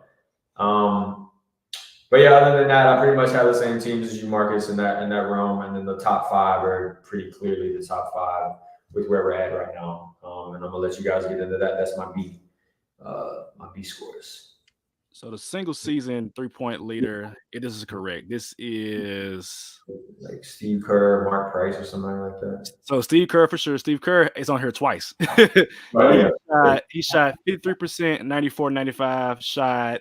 But yeah, other than that, I pretty much have the same teams as you, Marcus, in that realm. And then the top 5 are pretty clearly the top 5 with where we're at right now. And I'm gonna let you guys get into that. That's my B scores. So the single season 3-point leader, this is correct. This is like Steve Kerr, Mark Price, or something like that. So Steve Kerr for sure. Steve Kerr is on here twice. He shot 53% in 94-95, shot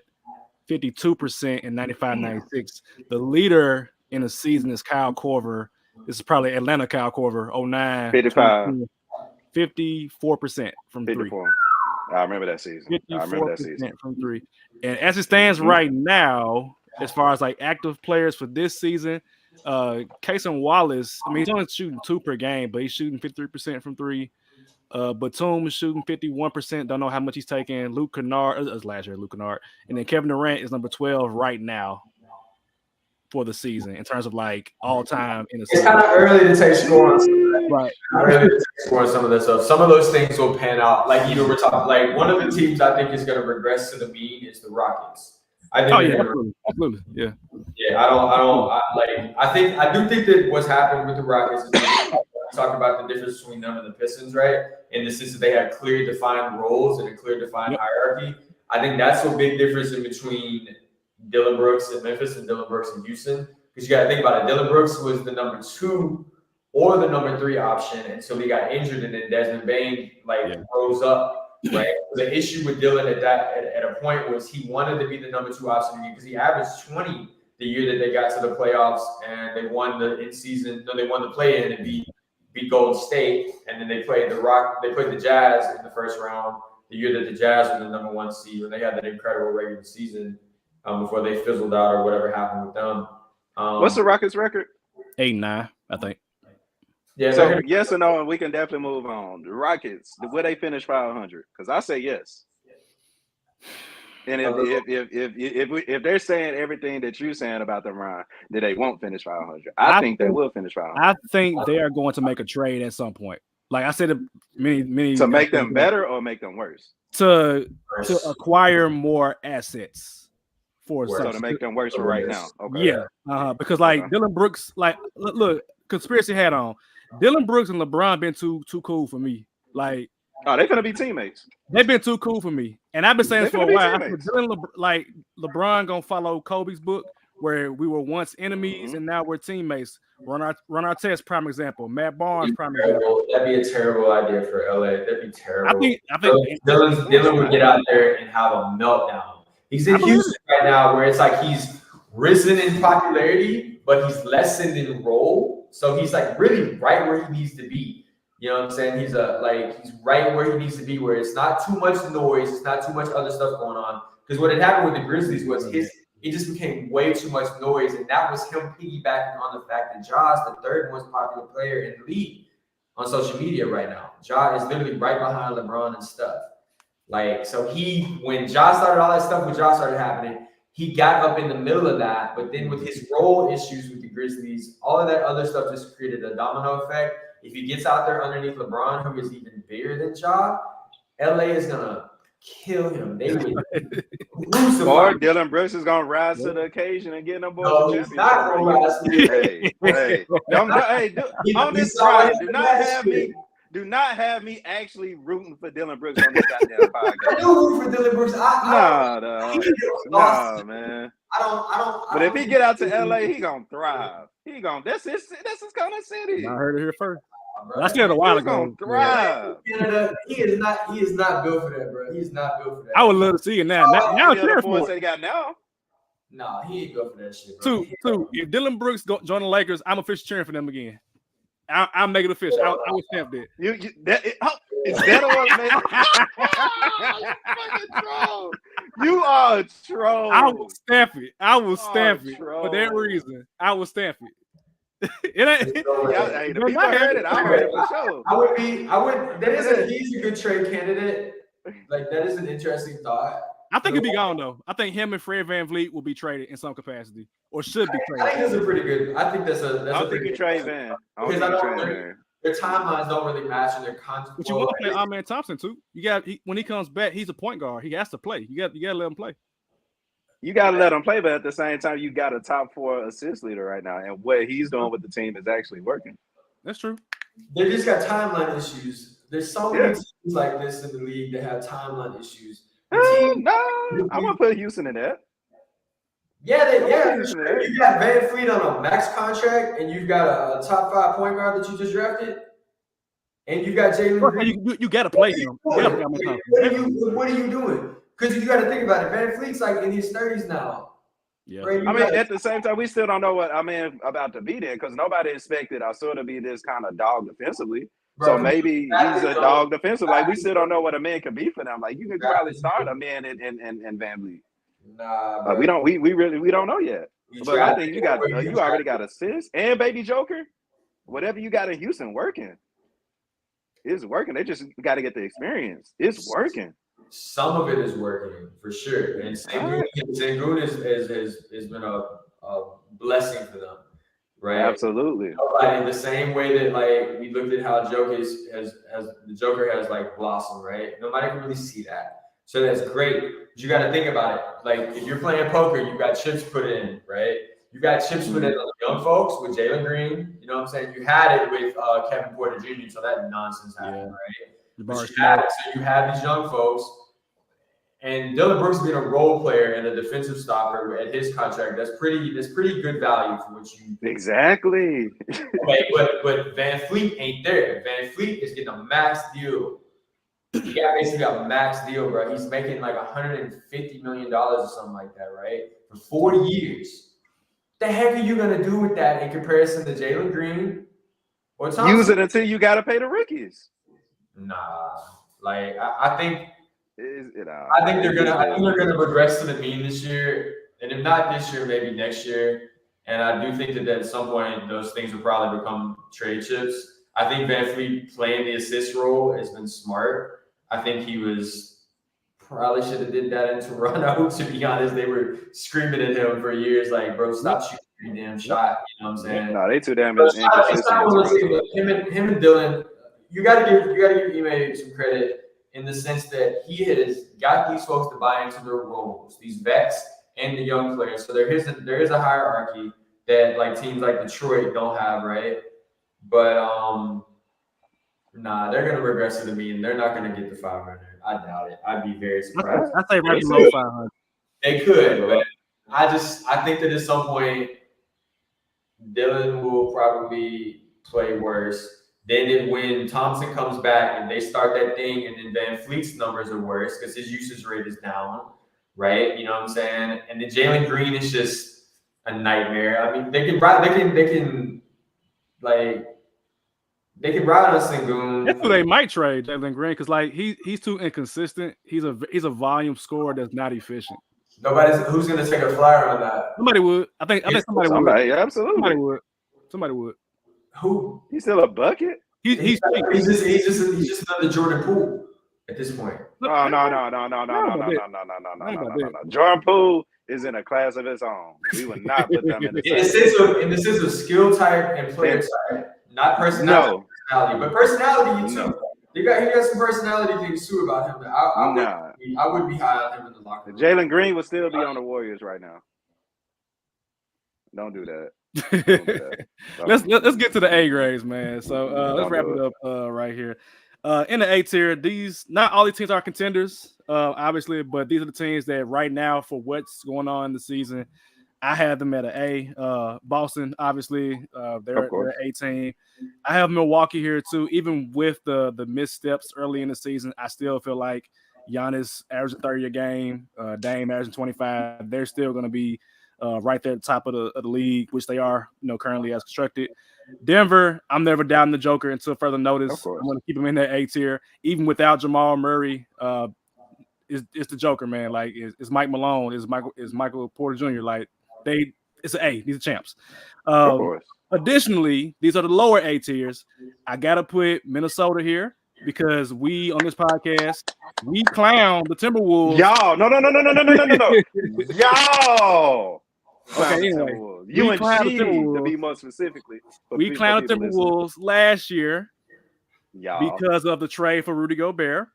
52% in 95-96. The leader in the season is Kyle Korver. This is probably Atlanta Kyle Korver, 09. 54% from 54. 3. I remember that season. 54% from 3. And as it stands right now, as far as like active players for this season, Cason Wallace, I mean, he's only shooting 2 per game, but he's shooting 53% from 3. Batum is shooting 51%. Don't know how much he's taking. Luke Kennard, last year, Luke Kennard. And then Kevin Durant is number 12 right now for the season in terms of like all time in the season. It's kind of early to take score on some of that. Right. Early to take score on some of this stuff. Some of those things will pan out. Like either we're talking, like one of the teams I think is going to regress to the mean is the Rockets. I think absolutely. Yeah. Yeah, I do think that what's happened with the Rockets is talk about the difference between them and the Pistons, right? In the sense that they had clear defined roles and a clear defined hierarchy. I think that's a big difference in between Dillon Brooks in Memphis and Dillon Brooks in Houston. Because you got to think about it. Dillon Brooks was the number 2 or the number 3 option until he got injured, and then Desmond Bane rose up, right? The issue with Dillon at a point was he wanted to be the number 2 option because he averaged 20 the year that they got to the playoffs and they won they won the play-in and beat Golden State, and then they played the Jazz in the first round the year that the Jazz were the number 1 seed, and they had that incredible regular season before they fizzled out or whatever happened with them. What's the Rockets record? 8-9, I think. Yeah. So yes or no, and we can definitely move on. The Rockets, will they finish 500? Because I say yes. And if they're saying everything that you're saying about them, Ryan, that they won't finish 500, I think they will finish 500. I think they are going to make a trade at some point. Like I said, many to make them better or make them worse. To acquire more assets. So to make them worse for right now. Okay. Yeah. Because like Dillon Brooks, like look, conspiracy hat on. Dillon Brooks and LeBron been too cool for me. Like, they're gonna be teammates. They've been too cool for me, and I've been saying this for a while. LeBron gonna follow Kobe's book, where we were once enemies and now we're teammates. Run our test, prime example. Matt Barnes, prime example. That'd be a terrible idea for LA. That'd be terrible. I think Dillon would get out there and have a meltdown. He's in Houston right now, where it's like he's risen in popularity, but he's lessened in role. So he's like really right where he needs to be. You know what I'm saying? He's right where he needs to be, where it's not too much noise, it's not too much other stuff going on. Because what had happened with the Grizzlies was it just became way too much noise, and that was him piggybacking on the fact that Ja's the 3rd most popular player in the league on social media right now. Ja is literally right behind LeBron and stuff. Like, so when Ja started, all that stuff with Ja started happening, he got up in the middle of that. But then with his role issues with the Grizzlies, all of that other stuff just created a domino effect. If he gets out there underneath LeBron, who is even bigger than Ja, LA is gonna kill him. They would or Dillon Brooks is gonna rise to the occasion and get no boys. No, he's not gonna rise to the occasion. On this side, do not have me actually rooting for Dillon Brooks on this goddamn podcast. I do root for Dillon Brooks. Nah, man. I don't. But if he get out to LA, he gonna thrive. That's his kind of city. I heard it here first. I said it a while ago. Thrive. Canada, he is not built for that, bro. He's not built for that. I would love to see it now. Now it's there for it. They got now. No, he ain't built for that shit, bro. Two. If Dillon Brooks join the Lakers, I'm officially cheering for them again. I'll make it official. I would stamp that. Is that what fucking troll? You are a troll. I will stamp it. For that reason. I will stamp it. It ain't. Yeah, hey, the people heard it. I heard it for sure. He's a good trade candidate. Like, that is an interesting thought. I think he'll be gone though. I think him and Fred VanVleet will be traded in some capacity, or should be traded. I think that's a pretty good. I think that's a. I don't think you trade Van. Because their timelines don't really match, and their contract. But you want to play Amen Thompson too. You got when he comes back, he's a point guard. He has to play. You got to let him play. You got to let him play, but at the same time, you got a top 4 assist leader right now, and what he's doing with the team is actually working. That's true. They just got timeline issues. There's so many teams like this in the league that have timeline issues. No, I want to put Houston in that. Yeah. You got VanVleet on a max contract, and you've got a top 5 point guard that you just drafted, and you got Jalen Green. You got to play him. What are you doing? Because you got to think about it. VanVleet's like in his 30s now. Yeah. Right? I mean, at the same time, we still don't know what about to be there because nobody expected Arthur to be this kind of dog defensively. So maybe he's a dog defensive. Like, we still don't know what a man can be for them. Like, you can probably start a man in VanVleet. Nah, we don't know yet. But I think you already got assists and Baby Joker. Whatever you got in Houston working. It's working. They just got to get the experience. It's working. Some of it is working for sure. And Sengun has been a blessing for them. Right. Absolutely. Like, in the same way that like we looked at how the Joker has like blossomed, right? Nobody can really see that. So that's great. But you got to think about it. Like, if you're playing poker, you got chips put in, right? You got chips put in on the young folks with Jalen Green. You know what I'm saying? You had it with Kevin Porter Jr. So that nonsense happened, right? But you had these young folks. And Dillon Brooks being a role player and a defensive stopper at his contract, that's pretty good value for what you exactly. Okay, but VanVleet ain't there. VanVleet is getting a max deal. He got basically a max deal, bro. He's making like $150 million or something like that, right? For 40 years. The heck are you gonna do with that in comparison to Jalen Green or Thompson? Use it until you gotta pay the rookies. Nah, like I think. I think they're gonna regress to the mean this year, and if not this year, maybe next year. And I do think that at some point those things will probably become trade chips. I think VanVleet playing the assist role has been smart. I think he probably should have did that in Toronto. To be honest, they were screaming at him for years, like, "Bro, stop shooting your damn shot." You know what I'm saying? No, they too damn inconsistent. Him and Dylan, you gotta give Ime some credit. In the sense that he has got these folks to buy into their roles, these vets and the young players. So there is a hierarchy that like teams like Detroit don't have, right? But they're gonna regress to the mean. They're not gonna get the 500. I doubt it. I'd be very surprised. I say right below 500. They could, but I think that at some point Dylan will probably play worse. Then when Thompson comes back and they start that thing, and then VanVleet's numbers are worse because his usage rate is down, right? You know what I'm saying? And then Jalen Green is just a nightmare. I mean, they can ride on Sengun. That's who they might trade, Jalen Green, because like he's too inconsistent. He's a volume scorer that's not efficient. Who's gonna take a flyer on that? Somebody would. I think somebody would. Yeah, absolutely. Somebody would. Who? He's still a bucket. He's just another Jordan Poole at this point. No. Jordan Poole is in a class of his own. We would not put them in the same. In the sense of skill type and player type, not personality. But personality, too. He got some personality things too about him. I would be high on him in the locker room. Jalen Green would still be on the Warriors right now. Don't do that. Let's get to the A grades, man. So let's wrap it up right here. In the A tier, not all these teams are contenders, obviously, but these are the teams that right now, for what's going on in the season, I have them at an A. Boston, obviously, they're an A team. I have Milwaukee here too. Even with the missteps early in the season, I still feel like Giannis averaging 30 a game, Dame averaging 25. They're still going to be right there at the top of the league, which they are, currently as constructed. Denver, I'm never down the Joker until further notice. I'm going to keep him in that A tier, even without Jamal Murray. It's the Joker, man. Like it's Mike Malone, it's Michael Porter Jr. Like it's an A. These are champs. Additionally, these are the lower A tiers. I gotta put Minnesota here because we on this podcast we clown the Timberwolves. Y'all, no. Y'all. Okay, anyway, You and clown the she, to Timberwolves. be more specifically. We clowned the Timberwolves last year y'all, because of the trade for Rudy Gobert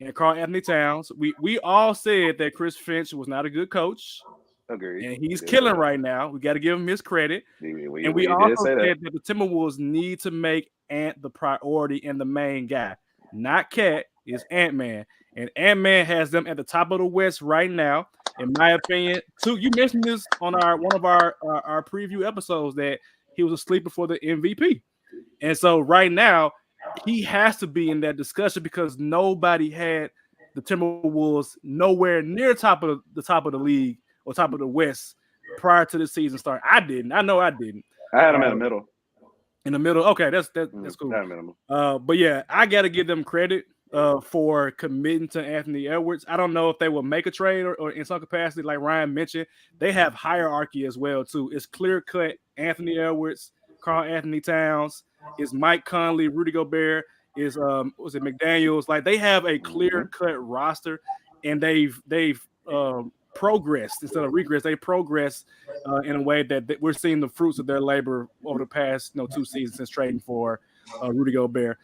and Karl Anthony Towns. We all said that Chris Finch was not a good coach. Agreed. And he's killing right now. We got to give him his credit. We also said that the Timberwolves need to make Ant the priority and the main guy. Not Cat, is Ant-Man. And Ant-Man has them at the top of the West right now. In my opinion, too, you mentioned this on one of our preview episodes that he was a sleeper for the MVP. And so right now, he has to be in that discussion because nobody had the Timberwolves nowhere near the top of the league or top of the West prior to the season start. I didn't. I know I didn't. I had him in the middle. In the middle. Okay, that's cool. But yeah, I got to give them credit for committing to Anthony Edwards. I don't know if they will make a trade or in some capacity, like Ryan mentioned, they have hierarchy as well too. It's clear cut. Anthony Edwards, Karl Anthony Towns, is Mike Conley, Rudy Gobert, is was it McDaniels? Like they have a clear cut roster, and they've progressed instead of regress. They progress in a way that we're seeing the fruits of their labor over the past 2 seasons since trading for Rudy Gobert.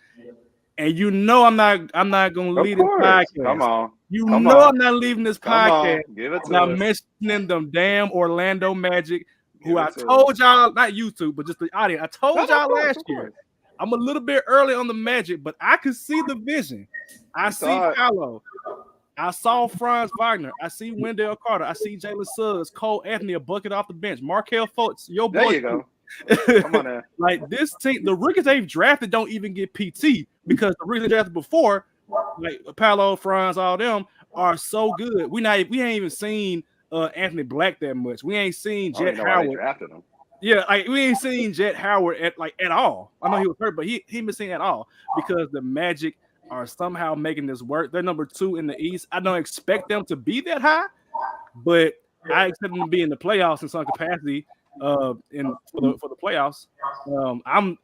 And I'm not going to leave this podcast. Come on. I'm not leaving this podcast without mentioning them damn Orlando Magic, who I told y'all, not YouTube, but just the audience. I told y'all last year. I'm a little bit early on the Magic, but I can see the vision. I see Paolo. I saw Franz Wagner. I see Wendell Carter. I see Jalen Suggs, Cole Anthony, a bucket off the bench. Markelle Fultz, your boy. There you go. Come on now. Like this team, the rookies they've drafted don't even get PT because the rookies they drafted before, like Paolo, Franz, all them are so good. We ain't even seen Anthony Black that much. We ain't seen Jet Howard. Drafted him. Yeah, like we ain't seen Jet Howard at all. I know he was hurt, but he been seen at all because the Magic are somehow making this work. They're number 2 in the East. I don't expect them to be that high, but I expect them to be in the playoffs in some capacity. For the playoffs, I'm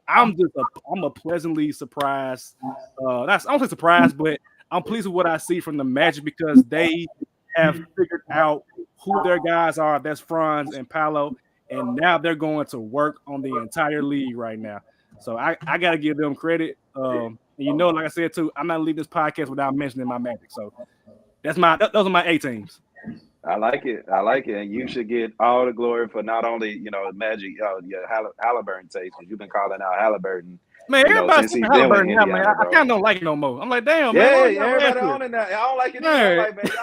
a pleasantly surprised. I don't say surprised, but I'm pleased with what I see from the Magic because they have figured out who their guys are. That's Franz and Paolo, and now they're going to work on the entire league right now. So I got to give them credit. And like I said too, I'm not leaving this podcast without mentioning my Magic. So those are my A teams. I like it, and you should get all the glory for not only Magic, your Halliburton takes, because you've been calling out Halliburton. Man, everybody's saying Halliburton now, man. I kind of don't like it no more. I'm like, damn, man. Yeah, everybody on it now. I don't like it. Man. Like, man,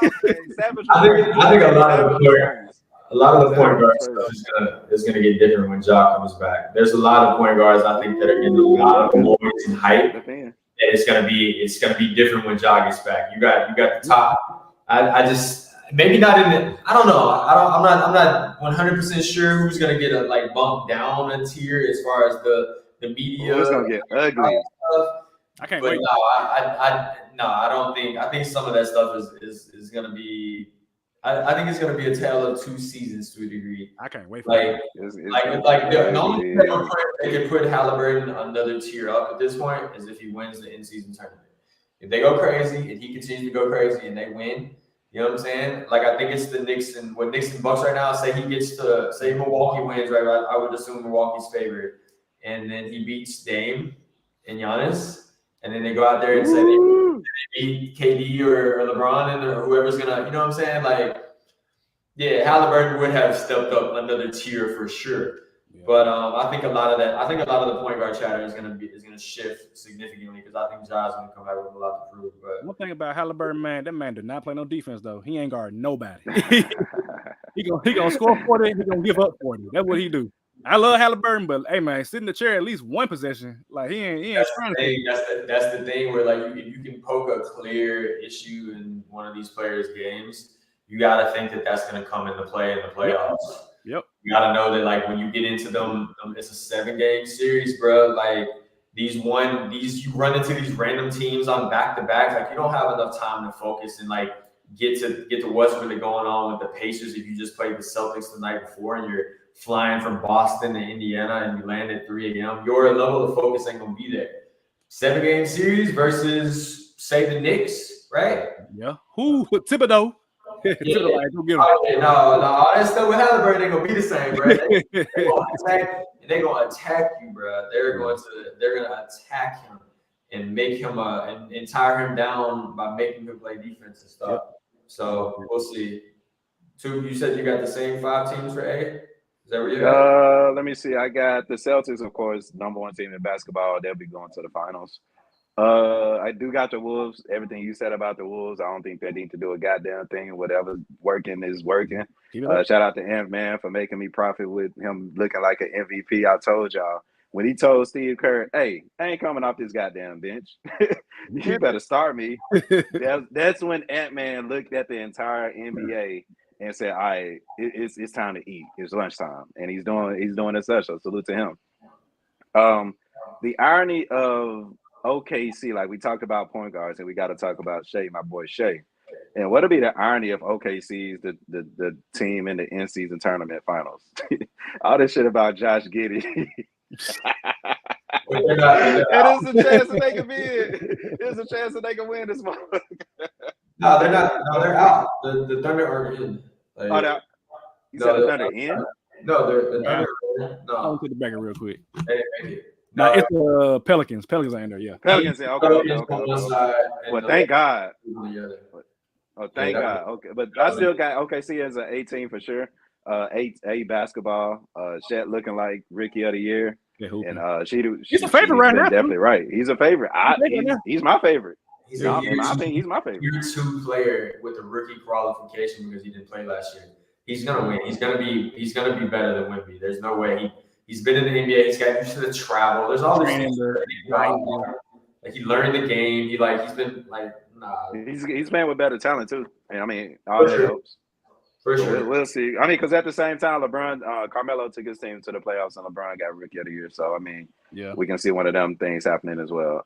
Savage. I think a lot of the point guards stuff is gonna get different when Ja comes back. There's a lot of point guards I think that are getting a lot of noise and hype. And it's gonna be different when Ja gets back. You got the top. I just maybe not in the. I don't know. I'm not 100% sure who's gonna get a bump down a tier as far as the media. It's gonna get ugly. I can't wait. No, I don't think. I think some of that stuff is gonna be. I think it's gonna be a tale of 2 seasons to a degree. I can't wait. The only thing they can put Halliburton another tier up at this point is if he wins the in-season tournament. If they go crazy and he continues to go crazy and they win, you know what I'm saying? Like I think it's the Knicks and Bucks right now. Say Milwaukee wins, right? I would assume Milwaukee's favorite, and then he beats Dame and Giannis, and then they go out there and say they beat KD or LeBron or whoever's gonna, you know what I'm saying? Like, yeah, Halliburton would have stepped up another tier for sure. Yeah. But I think a lot of the point guard chatter is gonna shift significantly because I think Ja's gonna come out with a lot to prove. But one thing about Halliburton, man, that man did not play no defense though. He ain't guard nobody. he gonna score 40, he gonna give up 40. That's what he do. I love Halliburton, but hey man, sit in the chair at least one possession. Like he ain't trying to. That's the thing where like you can poke a clear issue in one of these players' games. You gotta think that that's gonna come into play in the playoffs. Yep. You gotta know that like when you get into them, it's a 7-game series, bro. Like you run into these random teams on back-to-back. Like you don't have enough time to focus and like get to what's really going on with the Pacers if you just played the Celtics the night before and you're flying from Boston to Indiana and you land at 3 a.m., your level of focus ain't gonna be there. 7-game series versus say the Knicks, right? Yeah. Who Thibodeau? Thibodeau, like, go get him. No, all that stuff with Halliburton ain't gonna be the same, bro. They're gonna attack you, bro. They're gonna attack him and make him and tire him down by making him play defense and stuff. Yep. So we'll see. You said you got the same 5 teams for A? Is that where you got? Let me see. I got the Celtics, of course, number 1 team in basketball. They'll be going to the finals. I do got the Wolves. Everything you said about the Wolves, I don't think they need to do a goddamn thing. Whatever's working is working. Shout out to Ant-Man for making me profit with him looking like an MVP. I told y'all. When he told Steve Kerr, hey, I ain't coming off this goddamn bench. You better start me. That's when Ant-Man looked at the entire NBA and said, all right, it's time to eat. It's lunchtime. And he's doing as such. So salute to him. The irony of OKC, like we talked about point guards, and we got to talk about Shea, my boy Shea. And what'll be the irony of OKC's the team in the in-season tournament finals? All this shit about Josh Giddey. And there's a chance that they can win. There's a chance that they can win this month. No, they're not. No, they're out. The Thunder are in. Like, you said the Thunder in? No, the Thunder. No. I'll take the back real quick. They didn't make it. No, it's Pelicans. Pelicans are in there, yeah. Pelicans, okay. Well, thank God. Oh, thank God. Okay, but I still got OKC as an 18 for sure. A basketball. Shet looking like Rookie of the Year. Yeah, and he's a favorite right now. Definitely right. He's a favorite. He's my favorite. He's he's my favorite. Year 2 player with a rookie qualification because he didn't play last year. He's gonna win. He's gonna be better than Wemby. There's no way he's been in the NBA. He's got used to the travel. There's all this like he learned the game. He's been like He's playing with better talent too. And I mean, all that helps. For sure. We'll see. I mean, because at the same time, Carmelo took his team to the playoffs, and LeBron got Rookie of the Year. So I mean, we can see one of them things happening as well.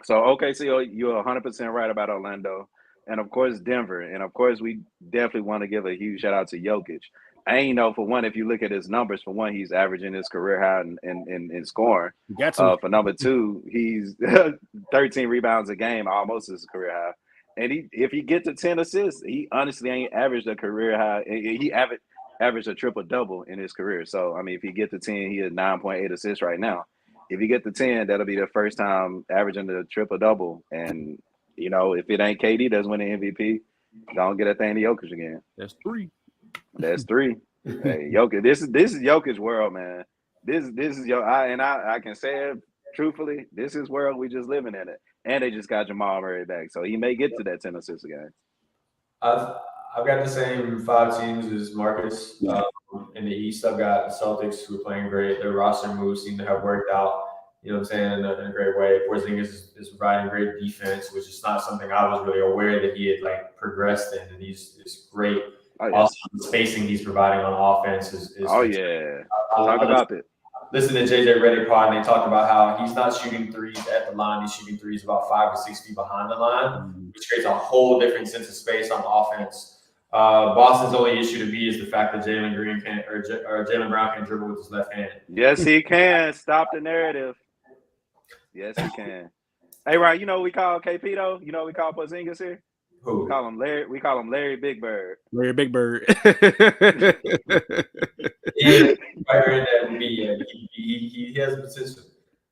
So OKC, you're 100% right about Orlando, and of course Denver, and of course we definitely want to give a huge shout out to Jokic. I ain't know, for one, if you look at his numbers, for one, he's averaging his career high in scoring. For number 2, he's 13 rebounds a game, almost his career high. And if he gets to 10 assists, he honestly ain't averaged a career high. He averaged a triple-double in his career. So, I mean, if he gets to 10, he has 9.8 assists right now. If he get to 10, that'll be the first time averaging the triple-double. And, you know, if it ain't KD that's winning MVP, don't get that thing to Jokic again. That's 3. That's 3. Hey, Jokic, this is Jokic's world, man. This is I can say it truthfully, this is world we just living in it. And they just got Jamal Murray back, so he may get to that 10 assists again. I've got the same 5 teams as Marcus. In the East, I've got the Celtics, who are playing great. Their roster moves seem to have worked out, you know what I'm saying, in a great way. Porzingis is providing great defense, which is not something I was really aware that he had progressed in, and he's great. Also, the spacing he's providing on offense is talk about it. Listen to JJ Redick pod, and they talked about how he's not shooting threes at the line. He's shooting threes about 5 or 6 feet behind the line, which creates a whole different sense of space on offense. Boston's only issue to me is the fact that Jalen Brown can dribble with his left hand. Yes, he can. Stop the narrative. Yes, he can. Hey, Ryan, you know what we call KP though? You know what we call Porzingis here? Who? We call him Larry Big Bird. Larry Big Bird. He has potential.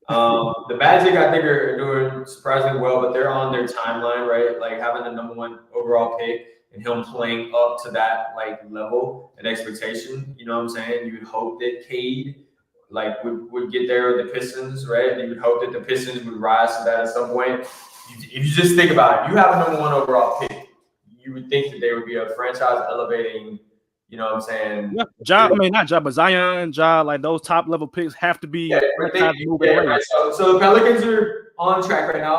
The Magic, I think, are doing surprisingly well, but they're on their timeline, right? Like having the number 1 overall pick and him playing up to that level and expectation. You know what I'm saying? You would hope that Cade would get there with the Pistons, right? You would hope that the Pistons would rise to that at some point. If you just think about it, you have a number 1 overall pick, you would think that they would be a franchise elevating, you know what I'm saying? Yeah, not Ja, but Zion, those top level picks have to be. Right. So the Pelicans are on track right now.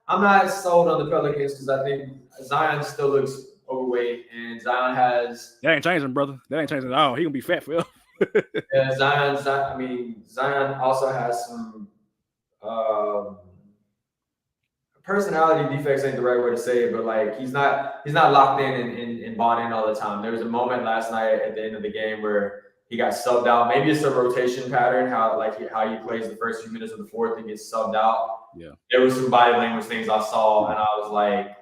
I'm not sold on the Pelicans because I think Zion still looks overweight, and Zion has. That ain't changing, brother. That ain't changing at all. He gonna be fat forever. Yeah, Zion also has some. Personality defects ain't the right way to say it, but he's not locked in bought in all the time. There was a moment last night at the end of the game where he got subbed out. Maybe it's a rotation pattern, how he plays the first few minutes of the fourth and gets subbed out. Yeah. There was some body language things I saw, and I was like,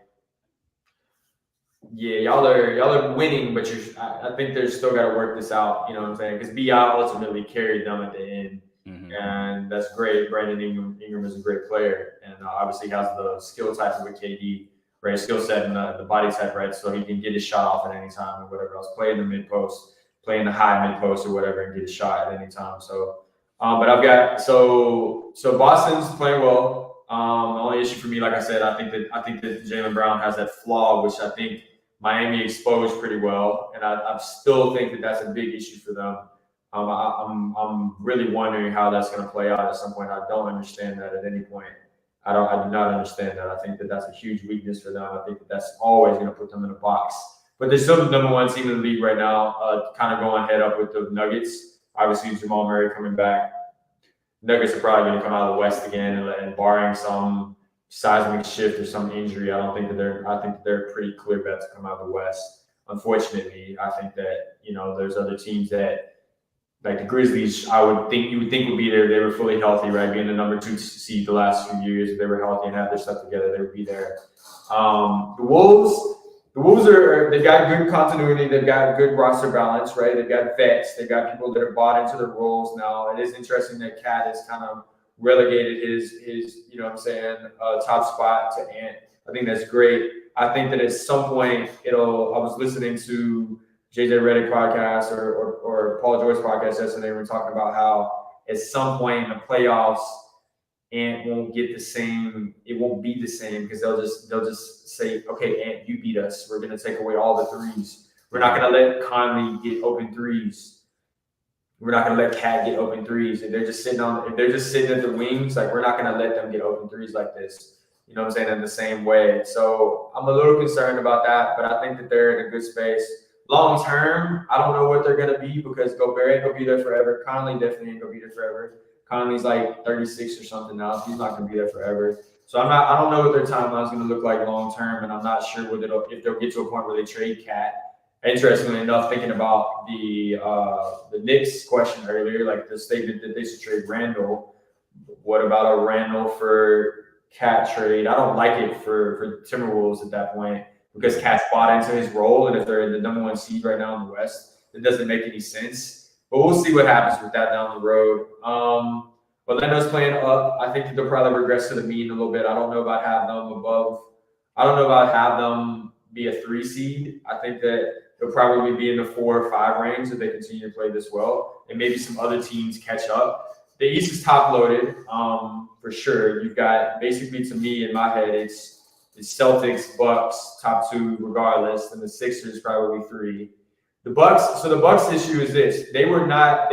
yeah, y'all are winning, but I think they're still got to work this out. You know what I'm saying? Because BI ultimately carried them at the end, and that's great. Brandon Ingram is a great player, and obviously has the skill type with KD, right? Skill set and the body type, right? So he can get his shot off at any time or whatever else. Play in the mid post, play in the high mid post or whatever, and get a shot at any time. So, but I've got so Boston's playing well. The only issue for me, like I said, I think that Jaylen Brown has that flaw, which I think Miami exposed pretty well, and I still think that that's a big issue for them. I'm really wondering how that's going to play out at some point. I don't understand that at any point. I do not understand that. I think that that's a huge weakness for them. I think that that's always going to put them in a box. But they're still the number one team in the league right now, kind of going head up with the Nuggets. Obviously, Jamal Murray coming back. Nuggets are probably going to come out of the West again, and barring some seismic shift or some injury, I think that they're a pretty clear bet to come out of the West. Unfortunately, I think that there's other teams that, like the Grizzlies, you would think would be there. They were fully healthy, right? Being the number 2 seed the last few years, if they were healthy and had their stuff together, they would be there. The Wolves they've got good continuity. They've got good roster balance, right? They've got vets. They've got people that are bought into their roles now. It is interesting that Cat has kind of relegated his top spot to Ant. I think that's great. I think that at some point I was listening to JJ Redick podcast or Paul George podcast yesterday. We were talking about how at some point in the playoffs, Ant won't get the same. It won't be the same because they'll just say, okay, Ant, you beat us. We're going to take away all the threes. We're not going to let Conley get open threes. We're not going to let Cat get open threes. If they're just sitting at the wings, like we're not going to let them get open threes like this. You know what I'm saying? In the same way. So I'm a little concerned about that, but I think that they're in a good space. Long term, I don't know what they're going to be because Gobert ain't going to be there forever. Conley definitely ain't going to be there forever. Conley's like 36 or something now. He's not going to be there forever. So I don't know what their timeline is going to look like long term, and I'm not sure if they'll get to a point where they trade Cat. Interestingly enough, thinking about the Knicks question earlier, like the statement that they should trade Randall. What about a Randall for Cat trade? I don't like it for Timberwolves at that point because Cat's bought into his role, and if they're the number 1 seed right now in the West, it doesn't make any sense. But we'll see what happens with that down the road. Orlando's playing up. I think that they'll probably regress to the mean a little bit. I don't know about having them above. I don't know about having them be a 3 seed. I think that they'll probably be in the 4 or 5 range if they continue to play this well, and maybe some other teams catch up. The East is top loaded for sure. You've got basically, to me in my head, it's Celtics, Bucks, top 2 regardless, and the Sixers probably 3. The Bucks. So the Bucks issue is this: they were not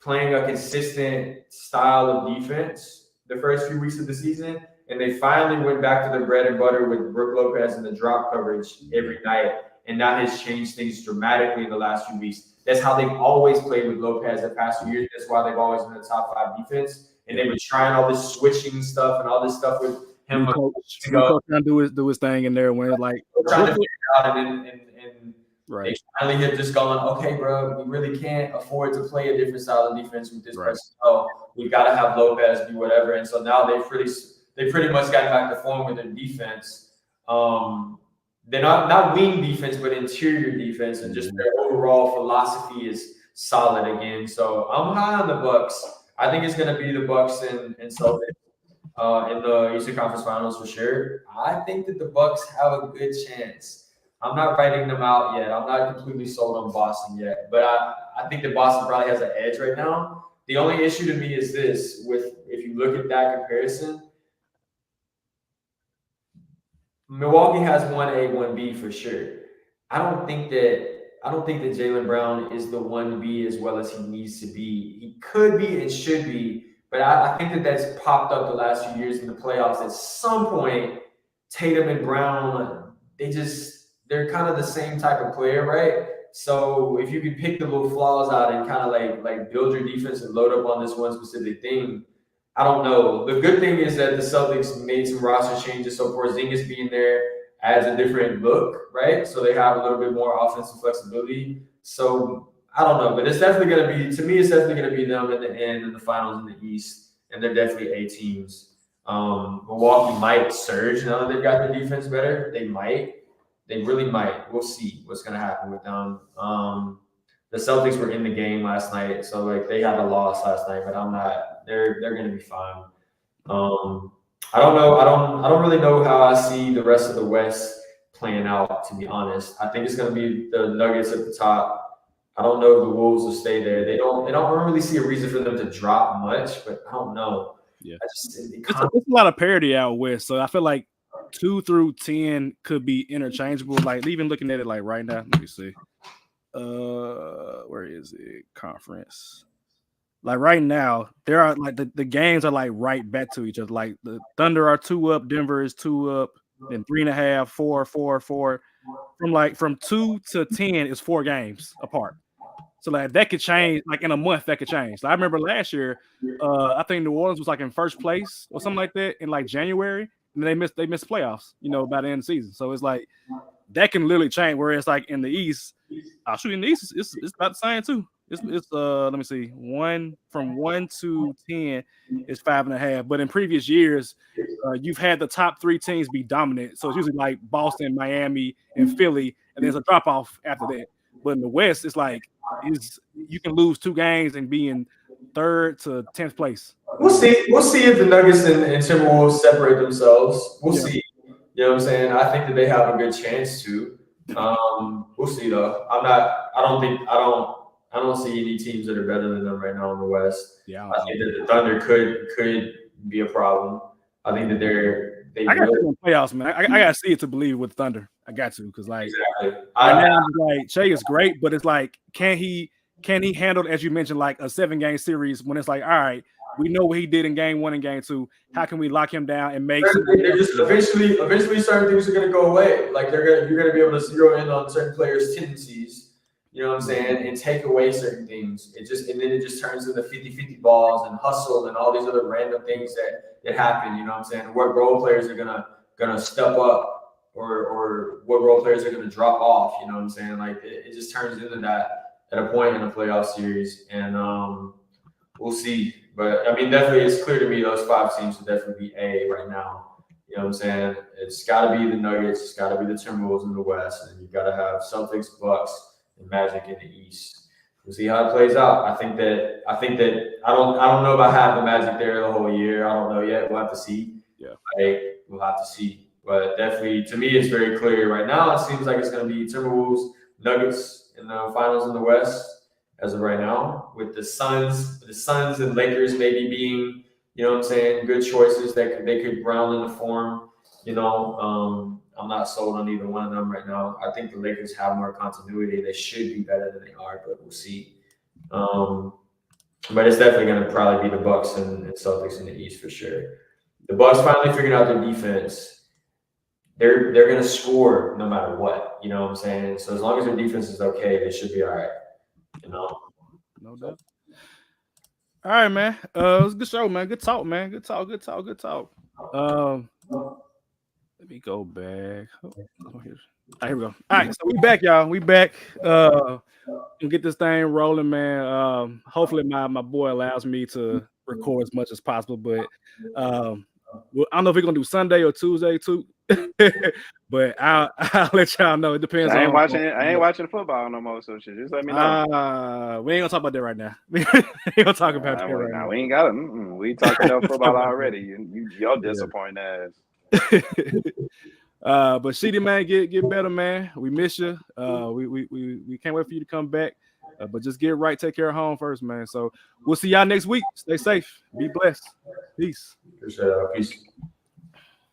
playing a consistent style of defense the first few weeks of the season, and they finally went back to their bread and butter with Brook Lopez and the drop coverage every night. And that has changed things dramatically in the last few weeks. That's how they've always played with Lopez the past few years. That's why they've always been a top 5 defense. And they've been trying all this switching stuff and all this stuff with him. Coach trying to do his thing in there when it's like trying to figure it out, and right. They finally hit just going, okay, bro, we really can't afford to play a different style of defense with this person. So we got to have Lopez do whatever. And so now they pretty much got back to form with their defense. They're not wing defense, but interior defense, and just their overall philosophy is solid again. So I'm high on the Bucks. I think it's going to be the Bucks and Celtics in the Eastern Conference Finals for sure. I think that the Bucks have a good chance. I'm not writing them out yet. I'm not completely sold on Boston yet, but I think that Boston probably has an edge right now. The only issue to me is this: if you look at that comparison. Milwaukee has 1A, 1B for sure. I don't think that Jaylen Brown is the 1B as well as he needs to be. He could be and should be, but I think that that's popped up the last few years in the playoffs. At some point, Tatum and Brown, they're kind of the same type of player, right? So if you could pick the little flaws out and kind of like build your defense and load up on this one specific thing, I don't know. The good thing is that the Celtics made some roster changes. So Porzingis being there adds a different look, right? So they have a little bit more offensive flexibility. So I don't know, but it's definitely going to be, to me, it's definitely going to be them at the end in the finals in the East, and they're definitely A teams. Milwaukee might surge now that they've got their defense better. They might. They really might. We'll see what's going to happen with them. The Celtics were in the game last night, so like they had a loss last night, but I'm not. They're going to be fine. I don't know. I don't really know how I see the rest of the West playing out, to be honest. I think it's going to be the Nuggets at the top. I don't know if the Wolves will stay there. They don't really see a reason for them to drop much, but I don't know. Yeah, it's a lot of parity out west, so I feel like 2 through 10 could be interchangeable. Like even looking at it like right now, let me see. Where is it? Conference. Like right now, there are like the games are like right back to each other. Like the Thunder are 2 up, Denver is 2 up, then 3.5, 4, 4, 4. From 2 to 10 is 4 games apart. So like that could change, like in a month, that could change. So I remember last year, I think New Orleans was like in first place or something like that in like January, and they missed playoffs, by the end of the season. So it's like that can literally change. Whereas like in the East, in the East, it's about the same too. It's let me see, from 1 to 10 is 5.5. But in previous years, you've had the top 3 teams be dominant. So it's usually like Boston, Miami, and Philly, and there's a drop off after that. But in the West, it's like you can lose 2 games and be in 3rd to 10th place. We'll see if the Nuggets and Timberwolves separate themselves. We'll see. You know what I'm saying? I think that they have a good chance to. We'll see though. I don't see any teams that are better than them right now in the West. Yeah, I think that the Thunder could be a problem. I think that they I got to in playoffs, man. I got to see it to believe with Thunder. I got to, because like exactly. Right now, like Shea is great, but it's like can he handle, as you mentioned, like a 7-game series when it's like, all right, we know what he did in game 1 and game 2. How can we lock him down and make? They're just eventually certain things are going to go away. Like you're going to be able to zero in on certain players' tendencies. You know what I'm saying? And take away certain things. And then it just turns into 50-50 balls and hustle and all these other random things that happen. You know what I'm saying? What role players are gonna step up or what role players are gonna drop off. You know what I'm saying? Like it just turns into that at a point in a playoff series, and we'll see. But I mean, definitely, it's clear to me those 5 teams will definitely be A right now. You know what I'm saying? It's got to be the Nuggets, it's got to be the Timberwolves in the West, and you got to have Celtics, Bucks, and Magic in the East. We'll see how it plays out. I think that I don't know about having the Magic there the whole year. I don't know yet. We'll have to see. Yeah, we'll have to see. But definitely, to me, it's very clear right now. It seems like it's going to be Timberwolves, Nuggets in the finals in the West as of right now, with the Suns and Lakers maybe being, you know what I'm saying, good choices that they could round into form. I'm not sold on either one of them right now. I think the Lakers have more continuity. They should be better than they are, but we'll see. But it's definitely going to probably be the Bucks and Celtics in the East for sure. The Bucks finally figured out their defense. They're going to score no matter what. You know what I'm saying? So as long as their defense is okay, they should be all right. No doubt. All right, man. It was a good show, man. Good talk, man. Good talk. Let me go back. Here we go. All right, so we back, y'all. We back. We'll get this thing rolling, man. Hopefully my boy allows me to record as much as possible, but I don't know if we're gonna do Sunday or Tuesday too. But I'll let y'all know. It depends. I ain't watching football no more, so shit. Just let me know. We ain't gonna talk about that right now. We ain't gonna talk about that right now. We ain't got it. We talking about football already. Y'all disappointing ass. But Sheedy, man, get better, man. We miss you. We can't wait for you to come back. But just get right, take care of home first, man. So we'll see y'all next week. Stay safe. Be blessed. Peace. Peace.